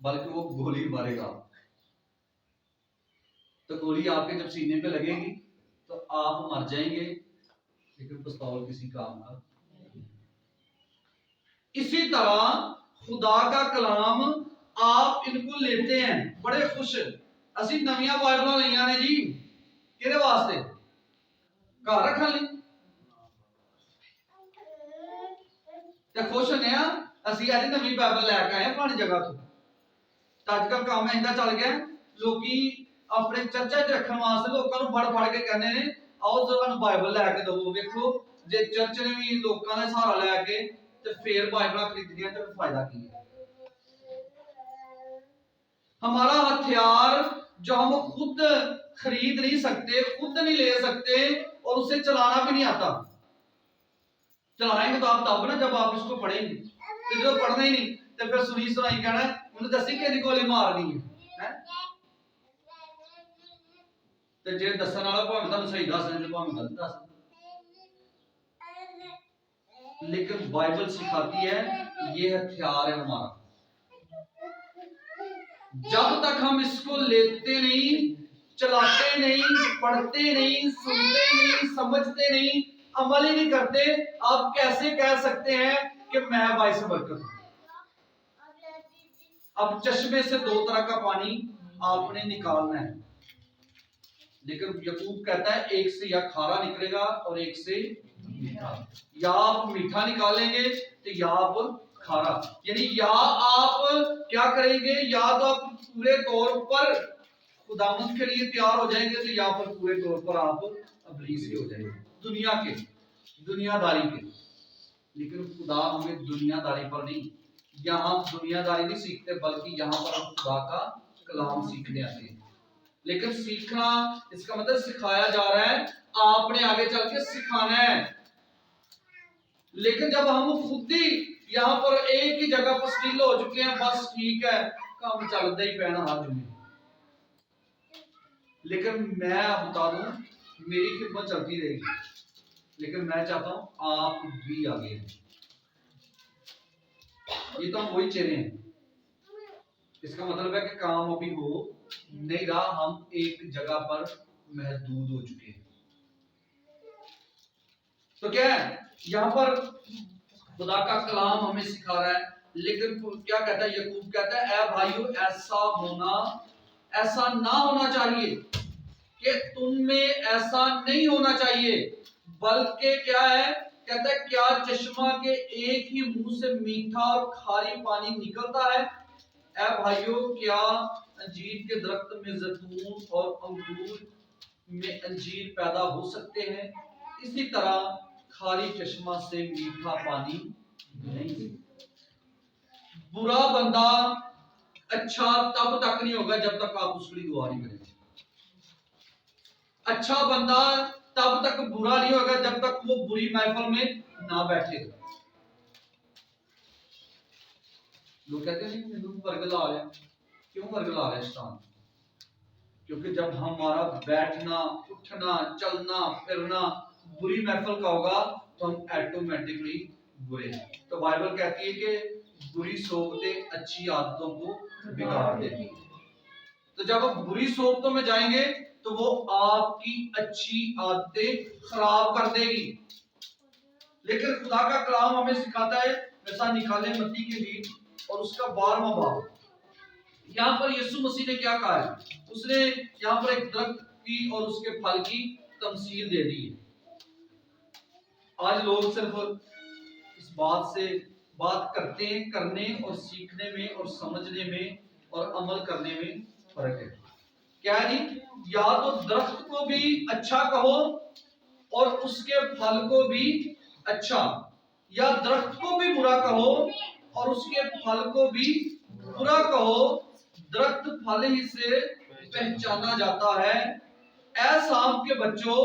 बल्कि वो गोली मारेगा। तो गोली आपके जब सीने पे लगेगी तो आप मर जाएंगे, लेकिन पिस्तौल किसी काम का। इसी तरह खुदा का कलाम आप इनको लेते हैं बड़े खुश, असी नवियां बाइबलों लईयां ने जी, किहदे वास्ते? घर रखन लई। ते खुश होने आ असी अज नवी बाइबल लैके आए फलानी जगह तो अजकल काम इंदा चल गया, लोकी अपने चर्चा च रखने वास्ते लोगों को फड़ फड़ के कहने ने आओ तुहानू बाइबल लैके दवो। वेखो जे चर्च ने भी लोगों का सहारा लैके ते फिर बाइबल खरीदनियां तो फायदा की है? हमारा हथियार जो हम खुद खरीद नहीं सकते, खुद नहीं ले सकते और उसे चलाना भी नहीं आता। चलाएंगे तो आप तब ना जब आप इसको पढ़ेंगे, तो जो पढ़ना ही नहीं तो फिर सुनी सुनाई कहना उन्हें दसी कि गोली मारनी है। तो जे दसन वाला भावें तुहानू सही दस दे, भावें गलत दस। लेकिन बाइबल सिखाती है ये हथियार है हमारा। जब तक हम इसको लेते नहीं, चलाते नहीं, पढ़ते नहीं, सुनते नहीं, समझते नहीं, अमल ही नहीं करते, आप कैसे कह सकते हैं कि मैं बाइस बरकत हूं? अब चश्मे से दो तरह का पानी आपने निकालना है, लेकिन यकूब कहता है एक से या खारा निकलेगा और एक से मीठा। या आप मीठा निकालेंगे तो या आप खारा, यानी या आप क्या करेंगे, या तो आप पूरे तौर पर खुदावंद के लिए तैयार हो जाएंगे तो या फिर पूरे तौर पर आप अबलीस के हो जाएंगे, दुनिया के, दुनियादारी के। लेकिन खुदा हमें दुनियादारी पर नहीं, यहाँ दुनियादारी नहीं सीखते, बल्कि यहाँ पर हम खुदा का कलाम सीखने आते हैं। लेकिन सीखना इसका मतलब सिखाया जा रहा है, आपने आगे चल के सिखाना है। लेकिन जब हम खुद ही यहाँ पर एक ही जगह पर स्टिल हो चुके हैं, बस ठीक है काम चलता ही पैना हाथ में। लेकिन मैं बता दूं, मेरी खिदमत चलती रहेगी, लेकिन मैं चाहता हूं आप भी आगे हैं। ये तो हम वही चेहरे हैं, इसका मतलब है कि काम अभी हो नहीं रहा, हम एक जगह पर महदूद हो चुके हैं। तो क्या है यहाँ पर खुदा का कलाम हमें सिखा रहा है, लेकिन क्या कहता है यकूब कहता है ऐ भाइयों ऐसा ना होना चाहिए, कि तुम में ऐसा नहीं होना चाहिए, बल्कि क्या है, कहता है क्या चश्मा के एक ही मुंह से मीठा और खारी पानी निकलता है? ऐ भाइयों क्या अंजीर के दरख्त में जैतून और अंगूर में अंजीर पैदा हो सकते हैं? इसी तरह खारी चश्मा से मीठा पानी नहीं। बुरा बंदा अच्छा तब तक नहीं होगा जब तक आप उसके लिए दुआ नहीं करेंगे। अच्छा बंदा तब तक बुरा नहीं होगा जब तक वो बुरी महफिल में ना बैठेगा। लोग कहते हैं नहीं वर्ग ला रहे हैं, क्यों वर्ग ला रहे हैं शैतान? क्योंकि जब हमारा बैठना, उठना, चलना, फिरना बुरी महफिल का होगा तो हम ऑटोमेटिकली बुरे हैं। तो बाइबल कहती है कि बुरी सोबतें अच्छी आदतों को बिगाड़ देती है। तो जब आप बुरी सोबतों में जाएंगे तो वो आपकी अच्छी आदतें खराब कर देगी। लेकिन खुदा का कलाम हमें सिखाता है, वैसा निकाले मत्ती की इंजील और उसका 12वां बाब, यहाँ पर यीशु मसीह ने क्या कहा है? उसने यहाँ पर एक दरख्त की और उसके फल की तमसील दे दी है। आज लोग सिर्फ इस बात से बात करते हैं, करने और सीखने में और समझने में और अमल करने में फर्क है। क्या है जी? या तो दरख्त को भी अच्छा कहो और उसके फल को भी अच्छा, या दरख्त को भी बुरा कहो और उसके फल को भी बुरा कहो। दरख्त फल ही से पहचाना जाता है। ऐ सांप के बच्चों,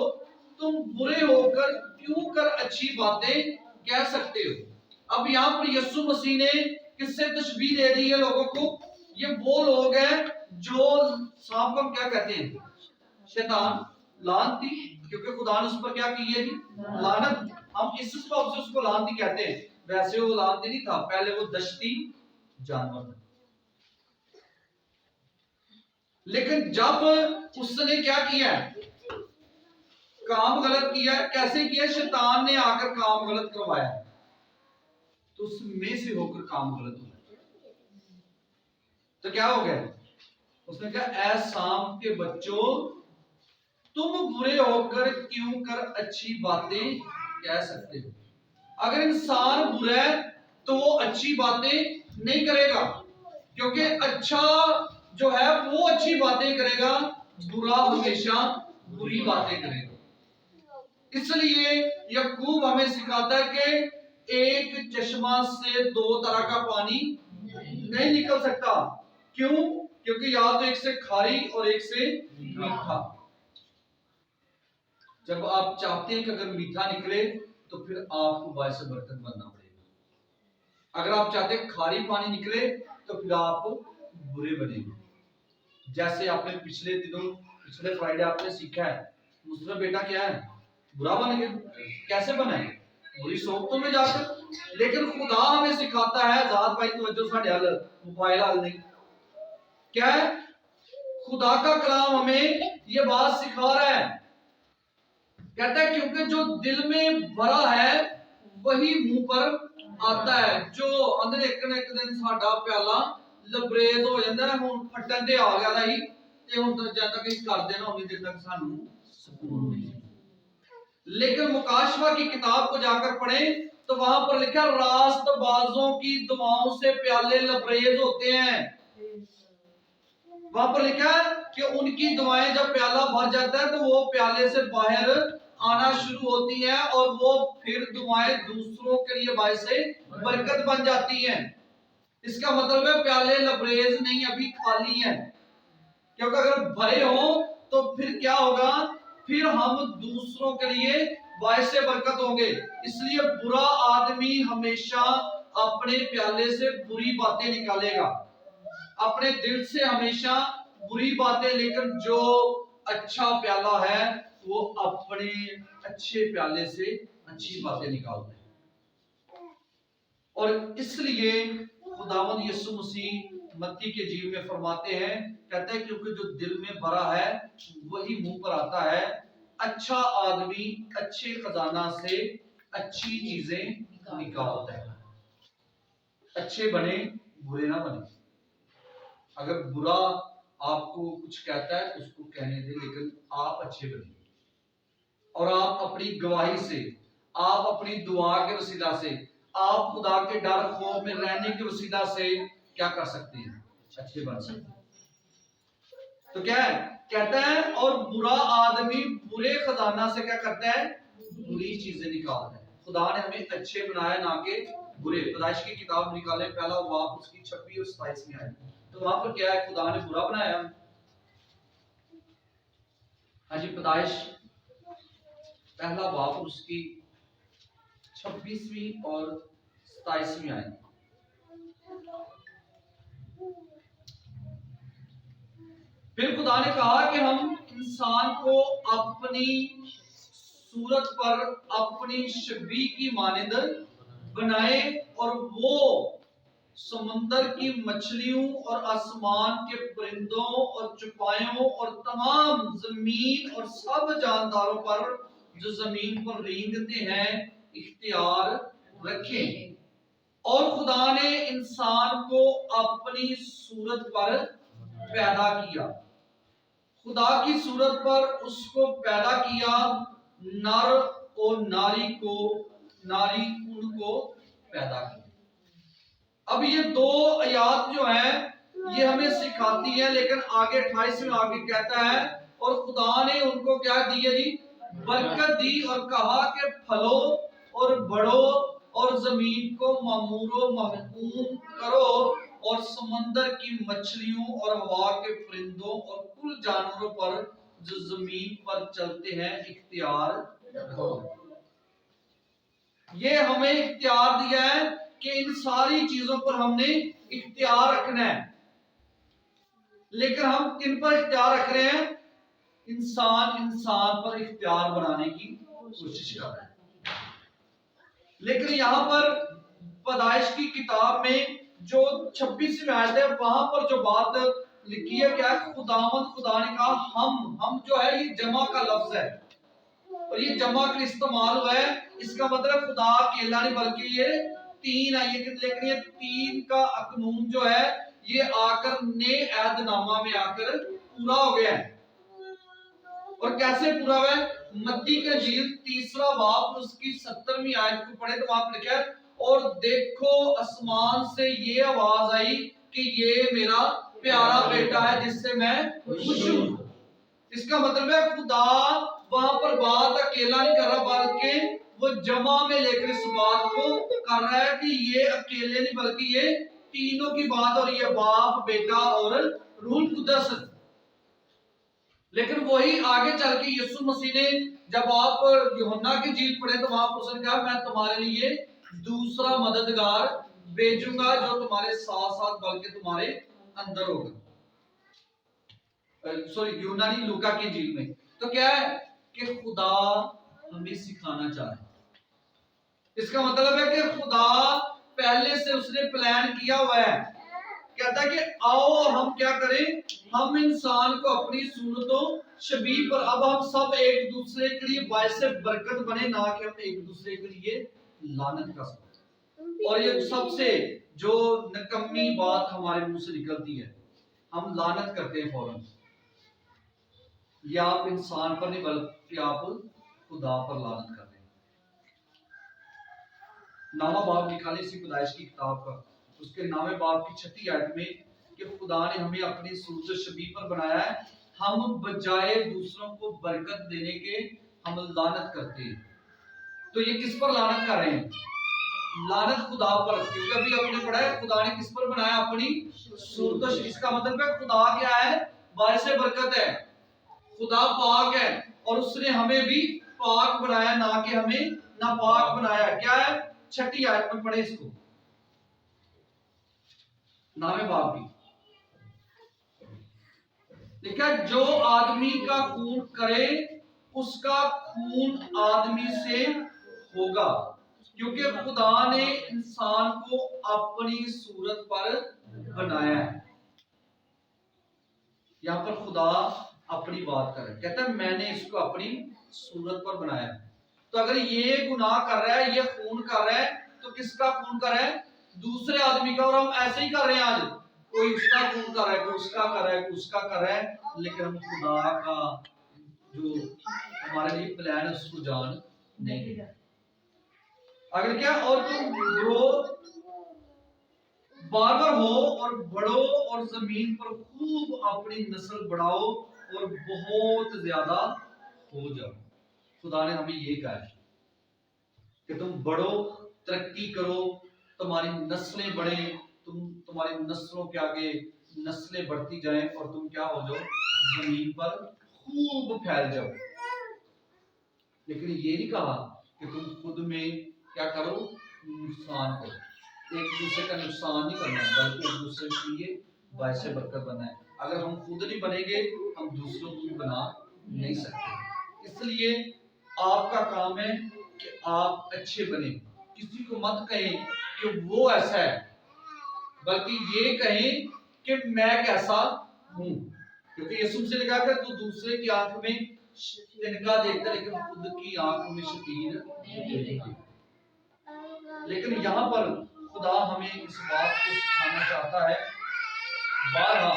तुम बुरे होकर क्यों कर अच्छी बातें कह सकते हो? अब यहाँ पर यीशु मसीह ने किससे तशबीह दे दी है लोगों को? ये वो लोग हैं जो सांप को हम क्या कहते हैं? शैतान, लानती, क्योंकि खुदा ने उस पर क्या की है जी? लानत। हम इस सबब से उसको लानती कहते हैं। वैसे वो लानती नहीं था, पहले वो दश्ती जानवर था। लेकिन जब उसने क्या किया, काम गलत किया, कैसे किया? शैतान ने आकर काम गलत करवाया, तो उसमें से होकर काम गलत हुआ। तो क्या हो गया? उसने कहा, ऐ सांप के बच्चों, तुम बुरे होकर क्यों कर अच्छी बातें कह सकते हो? अगर इंसान बुरा है तो वो अच्छी बातें नहीं करेगा, क्योंकि अच्छा जो है वो अच्छी बातें करेगा, बुरा हमेशा बुरी बातें करेगा। इसलिए याकूब हमें सिखाता है कि एक चश्मा से दो तरह का पानी नहीं निकल सकता। क्यों? क्योंकि या तो एक से खारी और एक से मीठा। जब आप चाहते हैं कि अगर मीठा निकले तो फिर आपको बायस बरकत बनना पड़ेगा। अगर आप चाहते हैं खारी पानी निकले तो फिर आप बुरे बनेंगे। जैसे आपने पिछले फ्राइडे आपने सीखा है, मुस्लिम बेटा क्या है? बुरा बन गया। कैसे बना? बुरी सोबतों में जाकर। लेकिन खुदा हमें सिखाता है, ज़ात भाई तवज्जो साडे हाल मोबाइल हाल नहीं, क्या है? खुदा का कलाम हमें ये बात सिखा रहा है, कहता है क्योंकि जो दिल में भरा है वही मुंह पर आता है। जो अंदर एक दिन साडा प्याला लबरेज हो जाता है, हुन फटन ते आ गया ही ते हुन जद तक इस कर देना उन्हीं देर तक सानू सुकून नहीं। लेकिन मुकाशवा की किताब को जाकर पढ़ें तो वहां पर लिखा, रास्तबाजों की दुआओं से प्याले लबरेज होते हैं। वहां पर लिखा है कि उनकी दुआएं जब प्याला भर जाता है तो वो प्याले से बाहर आना शुरू होती हैं और वो फिर दुआएं दूसरों के लिए बायस बरकत बन जाती हैं। इसका मतलब है प्याले लबरेज नहीं, अभी खाली हैं। क्योंकि अगर भरे हो तो फिर क्या होगा? फिर हम दूसरों के लिए बायस बरकत होंगे। इसलिए बुरा आदमी हमेशा अपने प्याले से बुरी बातें निकालेगा, अपने दिल से हमेशा बुरी बातें। लेकिन जो अच्छा प्याला है वो अपने अच्छे प्याले से अच्छी बातें निकालता है। और इसलिए खुदावंद यीशु मसीह मत्ती के जीव में फरमाते हैं, कहते हैं क्योंकि जो दिल में भरा है वही मुंह पर आता है। अच्छा आदमी अच्छे खजाना से अच्छी चीजें निकालता है। अच्छे बने, बुरे ना बने। अगर बुरा आपको कुछ कहता है उसको कहने दे, लेकिन आप अच्छे बनिए। और आप अपनी गवाही से, आप अपनी दुआ के वसीला से, आप खुदा के डर खौफ में रहने के वसीला से क्या कर सकते हैं? अच्छे बन सकते हैं। तो क्या है? कहता है और बुरा आदमी बुरे खजाना से क्या करता है? बुरी चीजें निकालता है। खुदा ने हमें अच्छे बनाया, ना कि बुरे। पैदाइश की किताब निकाले, पहला बाब उसकी 26 और 27 में आए, तो वहां पर क्या है? खुदा ने बुरा बनाया। हाँ जी, पैदाइश पहला बाब उसकी 26वीं और 27वीं आयत। फिर खुदा ने कहा कि हम इंसान को अपनी सूरत पर अपनी शबीह की मानंद बनाए और वो समुंदर की मछलियों और आसमान के परिंदों और चौपायों और तमाम जमीन और सब जानदारों पर जो जमीन पर रेंगते हैं इख्तियार रखें। और खुदा ने इंसान को अपनी सूरत पर पैदा किया, खुदा की सूरत पर उसको पैदा किया, नर और नारी उनको पैदा किया। अब ये दो आयात जो है ये हमें सिखाती है, लेकिन आगे 28 में आगे कहता है और खुदा ने उनको क्या दी है जी, बरकत दी और कहा कि फलो और बढ़ो और जमीन को मामूरो महकूम करो और समंदर की मछलियों और हवा के परिंदों और कुल जानवरों पर जो जमीन पर चलते हैं इख्तियार रखो। ये हमें इख्तियार दिया है कि इन सारी चीजों पर हमने इख्तियार रखना है, लेकिन हम किन पर इख्तियार रख रहे हैं? इंसान पर इख्तियार बनाने की कोशिश कर रहे हैं। लेकिन यहां पर पैदाइश की किताब में जो 26वीं आयत है वहां पर जो बात लिखी है क्या है, खुदा ने कहा हम जो है ये जमा का लफ्ज है और ये जमा का इस्तेमाल हुआ है। इसका मतलब खुदा अकेला नहीं बल्कि ये तीन है, लेकिन ये तीन का कानून जो है ये आकर ने ऐदनामा में आकर पूरा हो गया है। और कैसे पूरा हुआ है? मत्ती का इंजील 3 बाब उसकी 17वीं आयत को पढ़े तो वहां पर लिखा है और देखो आसमान से ये आवाज आई कि ये मेरा प्यारा बेटा है जिससे मैं खुश हूं। इसका मतलब है खुदा वहां पर बात अकेला नहीं कर रहा बल्कि वो जमा में लेकर इस बात को कर रहा है कि ये अकेले नहीं बल्कि ये तीनों की बात, और ये बाप बेटा और रूह कुदस। लेकिन वही आगे चल के यीशु मसीह ने जब आप यूहन्ना की इंजील पढ़े तो वहां पर उसने कहा मैं तुम्हारे लिए दूसरा मददगार भेजूंगा जो तुम्हारे साथ साथ बल्कि तुम्हारे अंदर होगा। सॉरी यूनानी लूका की इंजील में तो क्या है कि खुदा हमें सिखाना चाह रहा है। इसका मतलब है कि खुदा पहले से उसने प्लान किया हुआ है, कहता है कि आओ हम क्या करें, हम इंसान को अपनी सूरतों शबीह पर, अब हम सब एक दूसरे के लिए बायसे बरकत बने, ना कि हम एक दूसरे के लिए लानत का सबब। और ये सबसे जो नकम्मी बात हमारे मुंह से निकलती है, हम लानत करते हैं फौरन। या आप इंसान पर नहीं बल्कि आप खुदा पर लानत करते हैं। 9वां बाब निकाले इसी पैदाइश की किताब का, उसके 9वें बाब की 6ठी आयत में कि खुदा ने हमें अपनी सूरत शबीह पर बनाया है, हम बजाय दूसरों को बरकत देने के हम लानत करते हैं। तो ये किस पर लानत कर रहे हैं? लानत खुदा पर, क्योंकि अभी आपने पढ़ा है खुदा ने किस पर बनाया? अपनी सूरत। इसका मतलब है खुदा क्या है? बायसे बरकत है, खुदा पाक है और उसने हमें भी पाक बनाया, ना कि हमें नापाक बनाया। क्या है? 6ठी आयत में पढ़े इसको, 9वें बाब की लिखा है जो आदमी का खून करे उसका खून आदमी से होगा, क्योंकि खुदा ने इंसान को अपनी सूरत पर बनाया है। यहां पर खुदा अपनी बात कर रहा है, कहता है मैंने इसको अपनी सूरत पर बनाया है। तो अगर ये गुनाह कर रहा है, ये खून कर रहा है, तो किसका खून कर रहा है? दूसरे आदमी का। और हम ऐसे ही कर रहे हैं आज, कोई उसका खून कर रहा है, कोई उसका कर रहा है, कोई उसका कर रहा है, लेकिन हम खुदा का जो हमारे लिए प्लान है उसको जान नहीं। अगर क्या और तुम ग्रो बार हो और बढ़ो और जमीन पर खूब अपनी नस्ल बढ़ाओ और बहुत ज्यादा हो जाओ। खुदा ने हमें ये कहा है कि तुम बढ़ो, तरक्की करो, तुम्हारी नस्लें बढ़े, तुम्हारी नस्लों के आगे नस्लें बढ़ती जाएं और तुम क्या हो जाओ? जमीन पर खूब फैल जाओ। लेकिन ये नहीं कहा कि तुम खुद में क्या करो? नुकसान करो। एक दूसरे का नुकसान नहीं करना है बल्कि एक दूसरे के लिए बायसे बरकत बनना है। अगर हम खुद नहीं बनेंगे हम दूसरों को भी बना नहीं सकते। इसलिए आपका काम है कि आप अच्छे बने। किसी को मत कहें कि वो ऐसा है, बल्कि ये कहें कि मैं कैसा हूं। क्योंकि यीशु से लिखा है तू दूसरे की आंख में तिनका देखता लेकिन खुद की आंख में शतीर नहीं देखता। लेकिन यहाँ पर खुदा हमें इस बात को सिखाना चाहता है। बारहा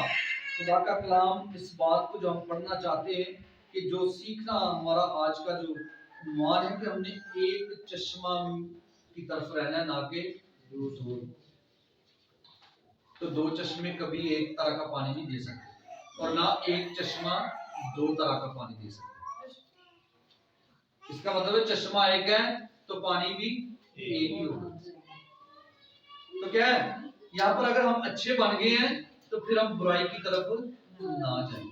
खुदा का कलाम इस बात को जो हम पढ़ना चाहते हैं कि जो सीखना हमारा आज का जो मान है कि हमने एक चश्मा की तरफ रहना है, ना कि दो। तो दो चश्मे कभी एक तरह का पानी नहीं दे सकते और ना एक चश्मा दो तरह का पानी दे सकते। इसका मतलब है चश्मा एक है तो पानी भी एक ही होगा। तो क्या है यहाँ पर अगर हम अच्छे बन गए हैं तो फिर हम बुराई की तरफ ना जाएं।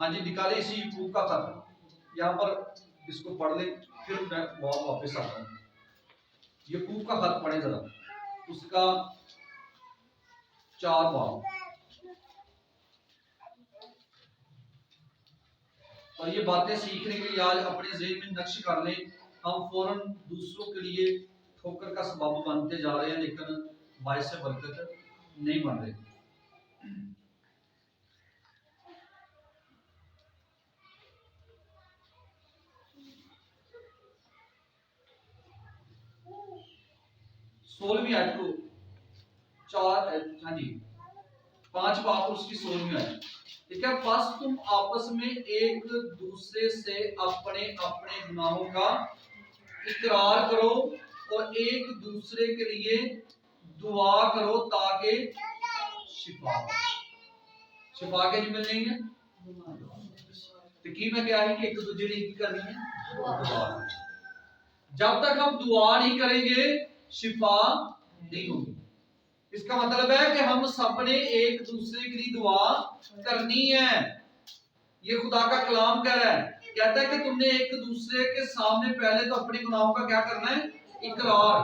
हाँ जी, निकाले इसी याकूब का खत, यहाँ पर इसको पढ़ ले फिर मैं वापस आता हूँ। याकूब का खत पढ़े जरा, उसका 4 बाब। और ये बातें सीखने के लिए आज अपने ज़हन में नक्श कर लें। हम फौरन दूसरों के लिए ठोकर का सबब बनते जा रहे हैं लेकिन बायस बरकत नहीं बन रहे। सोलहवीं आयत को 5 बाब उसकी 16वीं आयत, ठीक है। बस तुम आपस में एक दूसरे से अपने अपने गुनाहों का इकरार करो और एक दूसरे के लिए दुआ करो ताकि शिफा के जी मिलनी है। तो की मैं क्या है कि एक दूसरे ने की करनी है दुआ। जब तक हम दुआ नहीं करेंगे शिफा नहीं होगी। इसका मतलब है कि हम सबने एक दूसरे के लिए दुआ करनी है। ये खुदा का कलाम कह रहा है, कहता है कि तुमने एक दूसरे के सामने पहले तो अपने गुनाहों का क्या करना है, इकरार।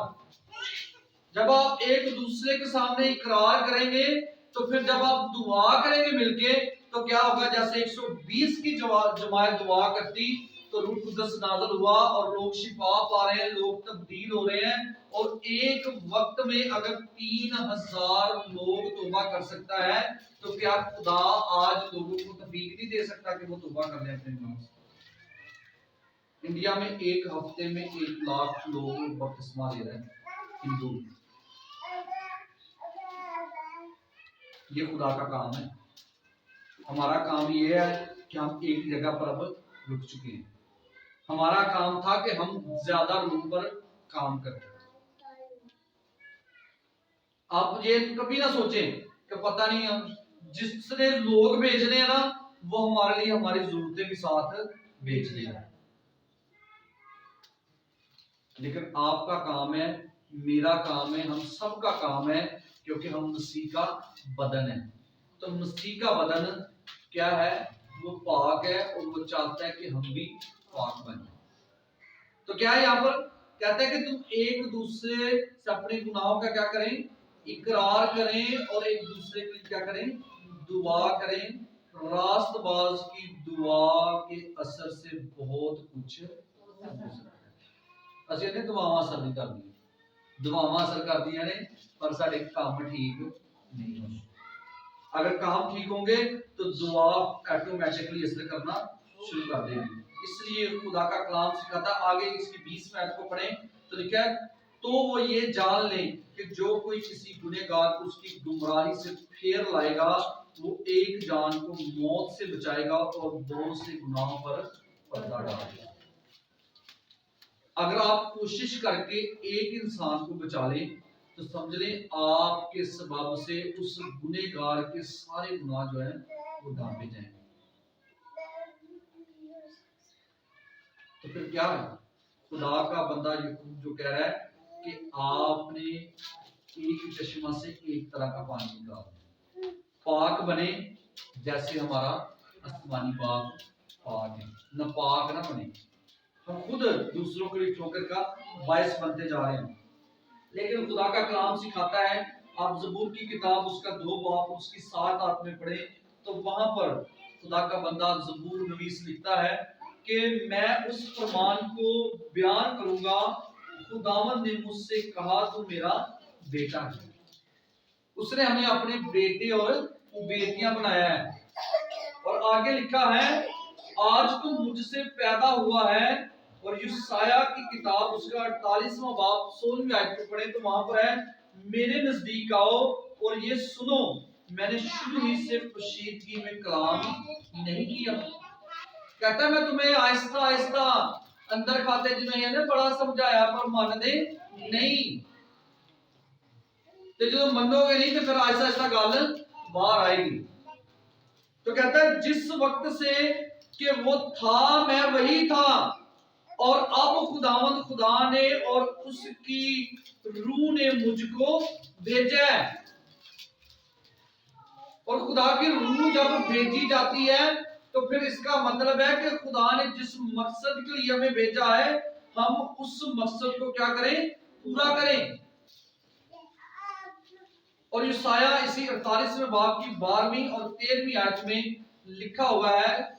जब आप एक दूसरे के सामने इकरार करेंगे तो फिर जब आप दुआ करेंगे मिलके तो क्या होगा, जैसे 120 की जमात दुआ करती तो रूह कुदस नाज़िल हुआ और लोग शिफा पा रहे हैं, लोग तब्दील हो रहे हैं। और एक वक्त में अगर 3000 लोग तौबा कर सकता है तो क्या खुदा आज लोगों को तौफीक नहीं दे सकता कि वो तौबा कर लें अपने गुनाहों से। इंडिया में एक हफ्ते में 1 लाख लोग बपतिस्मा ले रहे हैं हिंदू। ये खुदा का काम है। हमारा काम ये है कि हम एक जगह पर अब रुक चुके हैं। हमारा काम था कि हम ज्यादा लोगों पर काम करें। आप ये कभी ना सोचें कि पता नहीं हम जिसने लोग भेजने हैं ना वो हमारे लिए हमारी जरूरतें भी साथ भेज देगा। लेकिन आपका काम है, मेरा काम है, हम सबका काम है, क्योंकि हम मसीह का बदन है। तो मसीह का बदन क्या है, वो पाक है और वो चाहता है कि हम भी पाक बने। तो क्या है यहाँ पर कहता है कि तुम एक दूसरे से अपने गुनाहों का क्या करें, इकरार करें और एक दूसरे के लिए क्या करें, दुआ करें। रास्तबाज की दुआ के असर से बहुत कुछ हो सकता है। ਅਸੀਂ ਨੇ ਦੁਆਵਾਂ ਅਸਰ ਨਹੀਂ ਕਰਦੀਆਂ, ਦੁਆਵਾਂ ਅਸਰ ਕਰਦੀਆਂ ਨੇ पर साढ़े काम ठीक नहीं होंगे। अगर काम ठीक होंगे तो दुआ ऑटोमेटिकली असर करना शुरू कर देगी। इसलिए खुदा का कलाम सिखाता, आगे इसकी 20 आयत को पढ़ें तो लिखा है, तो वो ये जान लें कि जो कोई किसी गुनहगार को उसकी गुमराही से फेर लाएगा वो एक जान को मौत से बचाएगा और बहुत से गुनाहों पर पर्दा डालेगा। अगर आप कोशिश करके एक इंसान को बचा लें तो समझ लें आपके सबब से उस गुनहगार के सारे गुनाह जो है वो ढांपे जाएंगे। तो फिर क्या है, खुदा का बंदा याकूब जो कह रहा है कि आपने एक चश्मा से एक तरह का पानी निकाला, पाक बने जैसे हमारा आसमानी बाप पाक है, न पाक ना बने। हम खुद दूसरों के लिए ठोकर का बायस बनते जा रहे हैं। लेकिन खुदा का कलाम सिखाता है, आप ज़बूर की किताब उसका 2 बाब उसकी 7 आयत में पढ़े तो वहां पर खुदा का बंदा ज़बूर नवीस लिखता है कि मैं उस फरमान को बयान करूंगा खुदावंद ने मुझसे कहा तू मेरा बेटा है। उसने हमें अपने बेटे और बेटियां बनाया है। और आगे लिखा है, आज तू मुझसे पैदा हुआ है। और यशायाह की किताब उसका 48वां बाब 16वीं आयत को पढ़े तो वहां पर है, मेरे नजदीक आओ और ये सुनो, मैंने शुरू ही से पोशीदगी में कलाम नहीं किया। कहता है मैं तुम्हें आहिस्ता आहिस्ता अंदर खाते जिन्हें ने बड़ा समझाया पर मानते नहीं। तो जो मनोगे नहीं तो फिर आहिस्ता आहिस्ता गल बाहर आएगी। तो कहता है जिस वक्त से कि वो था मैं वही था, और अब खुदावंद खुदा ने और उसकी रूह ने मुझको भेजा है। और खुदा की रूह जब भेजी जाती है तो फिर इसका मतलब है कि खुदा ने जिस मकसद के लिए हमें भेजा है, हम उस मकसद को क्या करें, पूरा करें। और यशायाह इसी 48वें बाब की 12वीं और 13वीं आयत में लिखा हुआ है,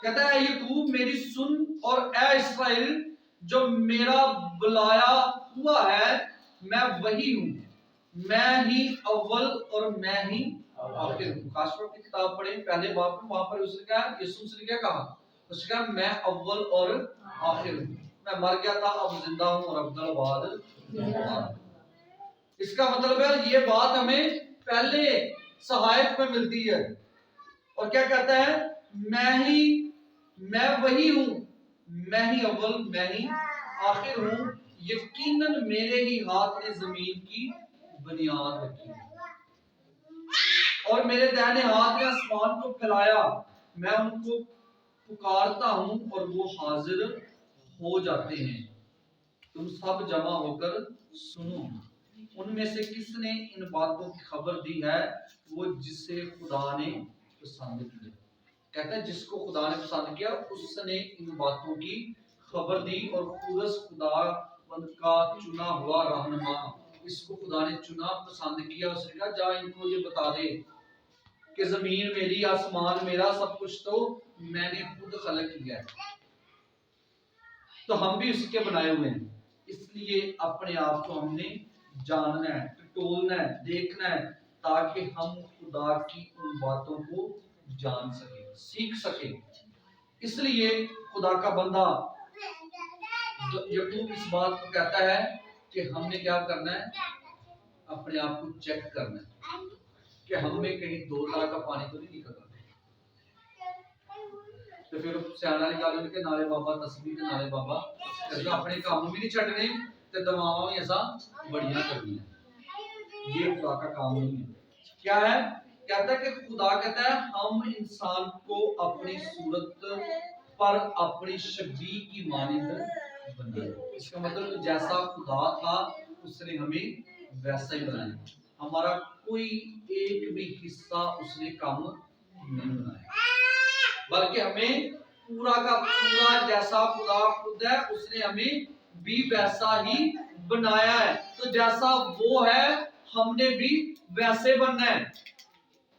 कहता है याकूब मेरी सुन और ए इस्राएल, जो मेरा बुलाया हुआ है मैं वही हूं, मैं ही अव्वल और मैं ही आखिर हूं। काशवा की किताब पढ़े पहले बाब में, वहां पर उसने क्या, यीशु ने क्या कहा, उसने कहा मैं अव्वल और आखिर हूं, मैं मर गया था अब जिंदा हूं और अब्दुल बाद। इसका मतलब है ये बात हमें पहले सहायक में मिलती है। और क्या कहता है, मैं वही हूं, मैं ही अव्वल मैं ही आखिर हूं, यकीनन मेरे ही हाथ ने जमीन की बुनियाद रखी और मेरे दाहिने हाथ ने आसमान को फैलाया। मैं उनको पुकारता हूं और वो हाजिर हो जाते हैं। तुम सब जमा होकर सुनो। उनमें से किसने इन बातों की खबर दी है, वो जिसे खुदा ने पसंद किया। कहता है जिसको खुदा ने पसंद किया उसने इन बातों की खबर दी। और खुरस खुदावंद का चुना हुआ रहनुमा, इसको खुदा ने चुना, पसंद किया। उसने कहा जा इनको ये बता दे कि जमीन मेरी, आसमान मेरा, सब कुछ तो मैंने खुद खलक किया है, तो हम भी उसके बनाए हुए हैं। इसलिए अपने आप को हमने जानना है, टटोलना है, देखना है, ताकि हम खुदा की उन बातों को जान सके, सीख सके। इसलिए खुदा का बंदा याकूब इस बात को कहता है कि हमने क्या करना है, अपने आप को चेक करना है कि हम में कहीं दो तरह का पानी तो नहीं निकल रहा। तो फिर सियाना निकाल के नाले बाबा तस्वीर के नाले बाबा अपने काम भी नहीं छड़ने ते दवावां भी ऐसा बढ़िया करनी है। ये खुदा का काम नहीं है। क्या है, कहता है कि खुदा कहता है हम इंसान को अपनी सूरत पर अपनी शबीह की मानिंद बनाए। इसका मतलब जैसा खुदा था उसने हमें वैसा ही बनाया। हमारा कोई एक भी हिस्सा उसने कम नहीं बनाया, बल्कि हमें पूरा का पूरा जैसा खुदा खुद है उसने हमें भी वैसा ही बनाया है। तो जैसा वो है हमने भी वैसे बनना है।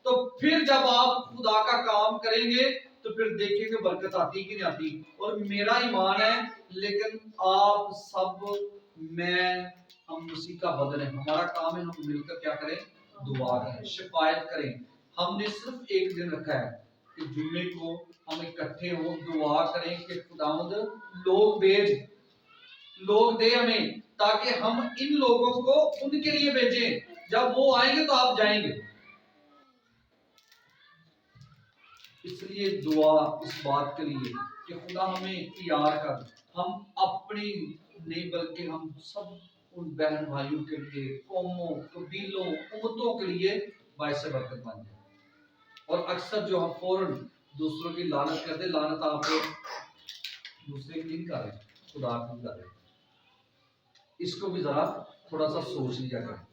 तो फिर जब आप खुदा का काम करेंगे तो फिर देखेंगे बरकत आती कि नहीं आती। और मेरा ईमान है, लेकिन आप सब, मैं, हम उसी का बदन है। हमारा काम है हम मिलकर क्या करें, दुआ करें, शिफायत करें। हमने सिर्फ एक दिन रखा है कि जुम्मे को हम इकट्ठे हो, दुआ करें कि खुदावंद लोग दे हमें, ताकि हम इन लोगों को उनके लिए भेजें। जब वो आएंगे तो आप जाएंगे। इसलिए दुआ इस बात के लिए कि खुदा हमें तैयार कर, हम अपनी नहीं बल्कि हम सब उन बहन भाइयों के लिए, कौमों, कबीलों, उम्मतों के लिए बायसे बरकत बन जाए। और अक्सर जो हम फौरन दूसरों की लानत करते, लानत आप दूसरे की नहीं कर रहे, खुदा की कर रहे। इसको भी जरा थोड़ा सा सोच लिया करें।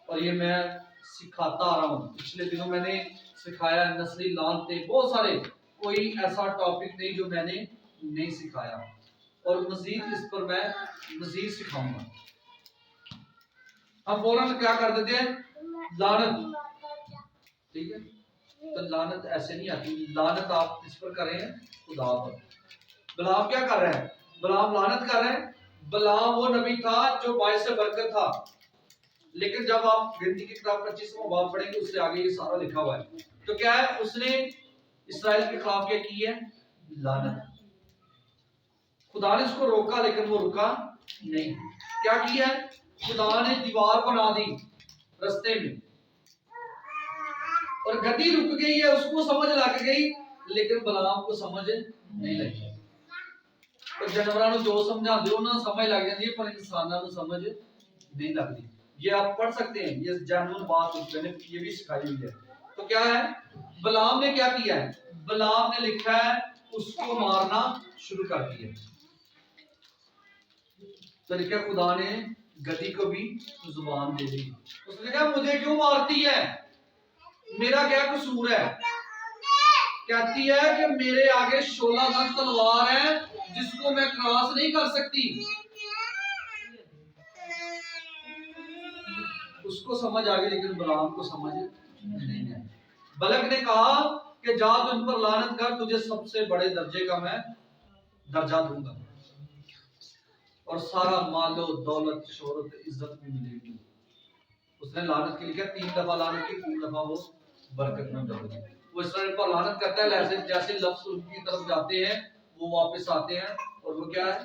और ये मैं सिखाता आ रहा हूँ, पिछले दिनों मैंने सिखाया नस्ली लानते, बहुत सारे, कोई ऐसा टॉपिक नहीं जो मैंने नहीं सिखाया। और मजीद इस पर मैं मजीद सिखाऊंगा। हम फौरन क्या कर देते हैं, लानत, ठीक है, तो लानत ऐसे नहीं आती। लानत आप इस पर कर रहे हैं, खुदा पर। बिलाम क्या कर रहे हैं? बिलाम लानत कर रहे हैं। बिलाम वो नबी था जो बाइस से बरकत था, लेकिन जब आप गिनती की किताब 25वां बाब पढ़ेंगे उससे आगे ये सारा लिखा हुआ है। तो क्या है, उसने इस्राएल के खिलाफ क्या की है? लानत। खुदा ने उसको रोका लेकिन वो रुका नहीं। क्या किया है? खुदा ने दीवार बना दी रास्ते में, और गति रुक गई है, उसको समझ लग गई, लेकिन बलाम को समझ नहीं लगी। तो जानवरों को जो समझा दो ना समझ लग जाती है, पर इंसानों को समझ नहीं लगती। ये आप पढ़ सकते हैं, ये जानवर बात मैंने ये भी सिखाई हुई है। तो क्या है, बलाम ने क्या किया है? बलाम ने लिखा है उसको मारना शुरू कर दिया। तो लिखा खुदा ने गति को भी जुबान दे दी। उसने कहा मुझे क्यों मारती है, मेरा क्या कसूर है? कहती है कि मेरे आगे 16 धनुष तलवार है जिसको मैं क्रॉस नहीं कर सकती। उसको समझ आ गई, लेकिन बलाम को समझ नहीं है। बलक ने कहा कि जा तुम पर लानत कर, तुझे सबसे बड़े दर्जे का मैं दर्जा दूंगा और सारा मालो दौलत शोहरत इज्जत भी मिलेगी। उसने लानत के लिए 3 दफा लानत की, 3 दफा वो बरकत में बदल गई। वो इस्राएल पर लानत करता है, जैसे जैसे लफ्ज उनकी तरफ जाते हैं वो वापस आते हैं, और वो क्या है,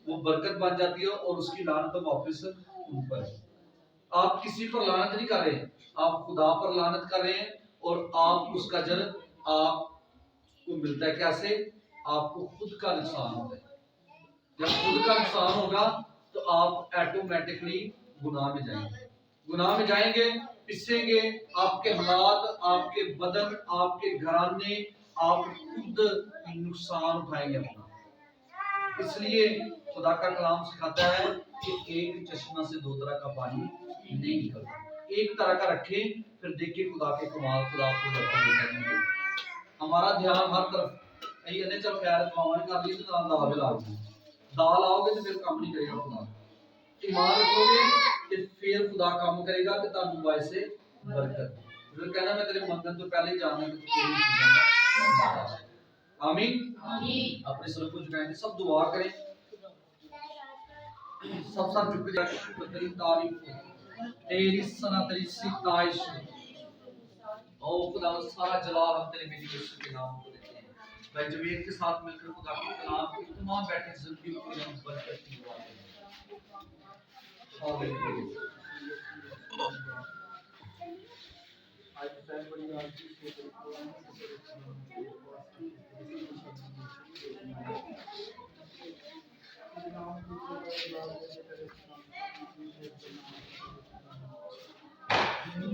वो बरकत बन जाती है और उसकी लानत तो वापस ऊपर है। आप किसी पर लानत नहीं कर रहे, आप खुदा पर लानत कर रहे हैं, और आप उसका जल आपको मिलता है। कैसे? आपको खुद का नुकसान होता है। जब खुद का नुकसान होगा तो आप ऑटोमेटिकली गुनाह में जाएंगे। गुनाह में जाएंगे, पिसेंगे, आपके हालात, आपके बदन, आपके घराने, आप खुद नुकसान उठाएंगे अपना। इसलिए खुदा का कलाम सिखाता है कि एक चश्मा से 2 तरह का पानी नहीं निकलता। एक तरह का रखें, फिर देखिए खुदा के कमाल खुदा आपको देखेंगे। हमारा ध्यान हर तरफ ये नहीं, चल खैर खावन कर ली तो दाल ला दी, दाल आओगे तो फिर काम नहीं करेगा खुदा। ईमान रखोगे कि फिर खुदा काम करेगा कि तानु वाइसे बरकत। फिर कहना मैं तेरे मंदिर तो पहले ही जानना कि तू तेरी चीज़ों का। आमीन आमीन। अपने सर को झुकाएंगे, सब दुआ करें, सब सर झुक जाए। शुक्र तेरी तारीफ, तेरी सना, तेरी सिताइश। ओ खुदा सारा जलाल हम तेरे बेटे यीशु के नाम को देते हैं। भाई जमीर के साथ मिलकर खुदा के कलाम की तमाम बैठे जिंदगी को हम बरकत की दुआ करें। हालेलुया। आज टाइम बड़ी आज की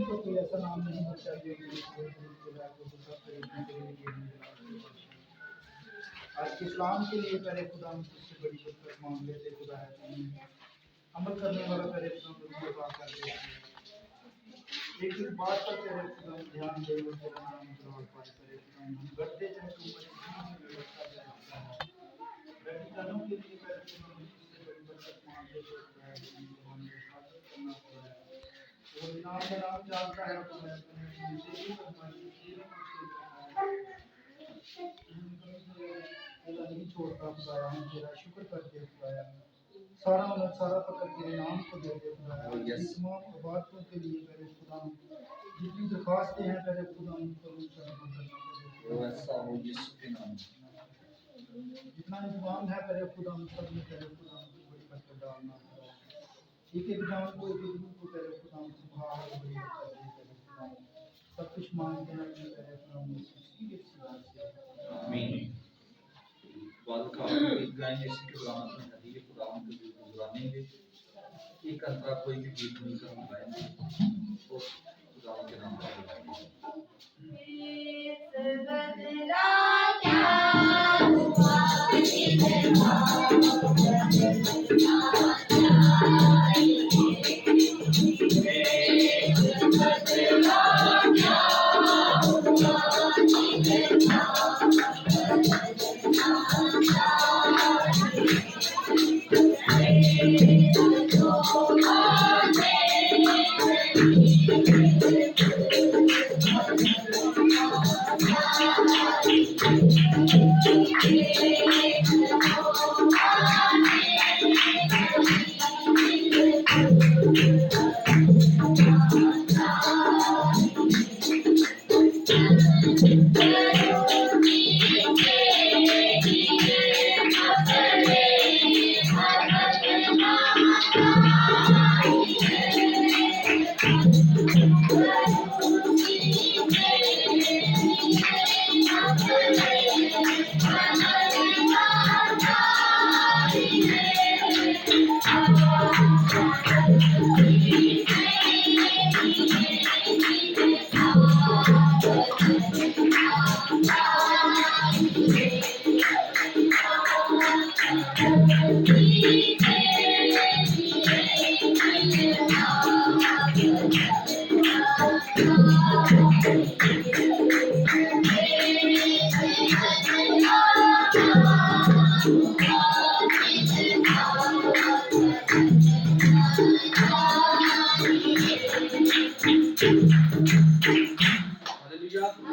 तो कोई ऐसा नाम नहीं बचा जो आज के इस्लाम के लिए पहले खुदा सबसे बड़ी बरकत मांग लेते खुदा है अमल करने वाला पहले खुदा को कर एक बात पर पहले खुदा ध्यान दे और तेरा नाम ग्रहण करे खुदा हम बढ़ते जाए तो व्यवस्था देता है व्यक्तिगतों के लिए पहले खुदा सबसे बड़ी बरकत मांग लेते खुदा है हमें हिफाजत करना होता है और नाम का नाम जानता है तो मैं मुझे भी हमारी नहीं छोड़ता खुदाया हम तेरा शुक्र करते खुदाया सारा मतलब सारा पकड़ तेरे नाम को दे दे खुदाया इस तमाम बातों के लिए मेरे खुदा जितनी दरखास्तें हैं मेरे खुदा उनको वैसा हो यीशु के नाम। जितना इंतजाम है मेरे खुदा सब में तेरे खुदा की बड़ी बरकत डालना एक एक जान को एक एक को तेरे खुदा सुभान बड़ी बरकत दे तेरे खुदा सब कुछ मांगते हैं अपने तेरे खुदा मसीह की सिफारिश से आमीन। बाद का गीत गाएंगे, इसी के गुलाम में हदीये खुदा हम के गुजारेंगे। एक अंतरा कोई भी गीत नहीं कर गाएंगे तो खुदा के नाम पर बदला क्या हुआ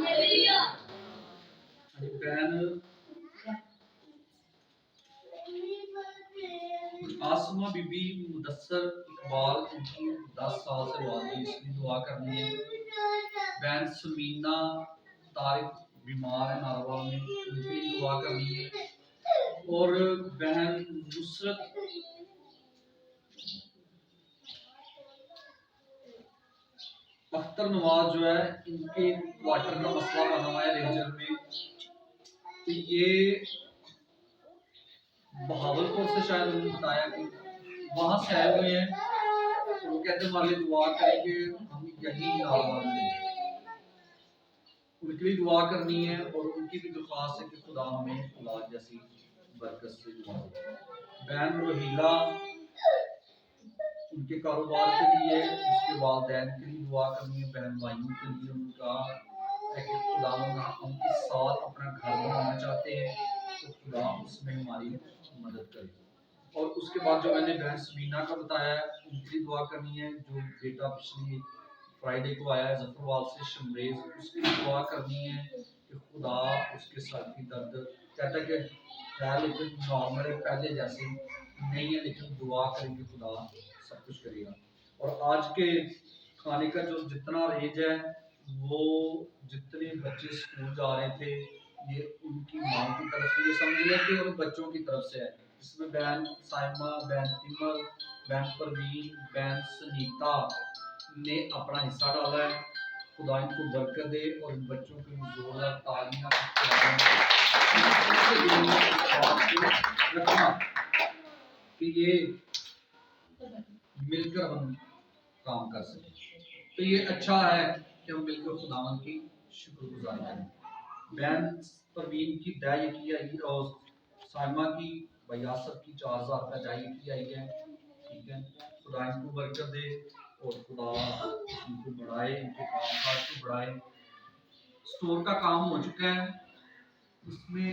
हालेलुया। अरे बहन आसमा बीबी मुदस्सर इकबाल उनकी 10 साल से वादी इसकी दुआ करनी है। बहन समीना तारिक बीमार है नारवा में, उनकी दुआ करनी है। और बहन नुसरत अख्तर नवाज जो है, इनके वाटर का मसला बना हुआ है रेंजर में। तो ये बहावलपुर से शायद उन्होंने बताया कि वहां से आए हुए हैं। वो कहते हमारे लिए दुआ करें कि हम यही आवाज दें, उनके लिए दुआ करनी है। और उनकी भी दरख्वास्त है कि खुदा हमें औलाद जैसी बरकत से दुआ दे। बहन रोहिला उनके कारोबार के लिए, उसके वालिदैन के लिए दुआ करनी है। बहन भाइयों के लिए उनका है कि खुदा हम इस साल अपना घर बनाना चाहते हैं, तो खुदा उसमें हमारी मदद करे। और उसके बाद जो मैंने बहन समीना का बताया है, उनकी लिए दुआ करनी है। जो बेटा पिछली फ्राइडे को आया है जफरवाल से शमरेज, उसकी दुआ करनी है कि खुदा उसके सर की दर्द कहता है कि है लेकिन नॉर्मल है, पहले जैसे नहीं है, लेकिन दुआ करेंगे खुदा सब कुछ करेगा। और आज के खाने का जो जितना रेंज है, वो जितने बच्चे स्कूल जा रहे थे, ये उनकी माँ की तरफ से, ये समझ लें कि उन बच्चों की तरफ से है। इसमें बहन साइमा, बहन तिमर, बहन परवीन, बहन सनीता ने अपना हिस्सा डाला है। खुदा इनको बरकत दे और इन बच्चों के लिए जोरदार तालियां रखना कि ये मिलकर हम काम कर सकें। तो ये अच्छा है कि हम मिलकर खुदावन की शुक्रगुजारी करें। बहन परवीन की दाई की आई और साइमा की बयासत की 4000 का दाई की आई है। ठीक है, खुदा इनको बरकत दे और खुदा इनको बढ़ाए, इनके कामकाज को बढ़ाए। स्टोर का काम हो चुका है, इसमें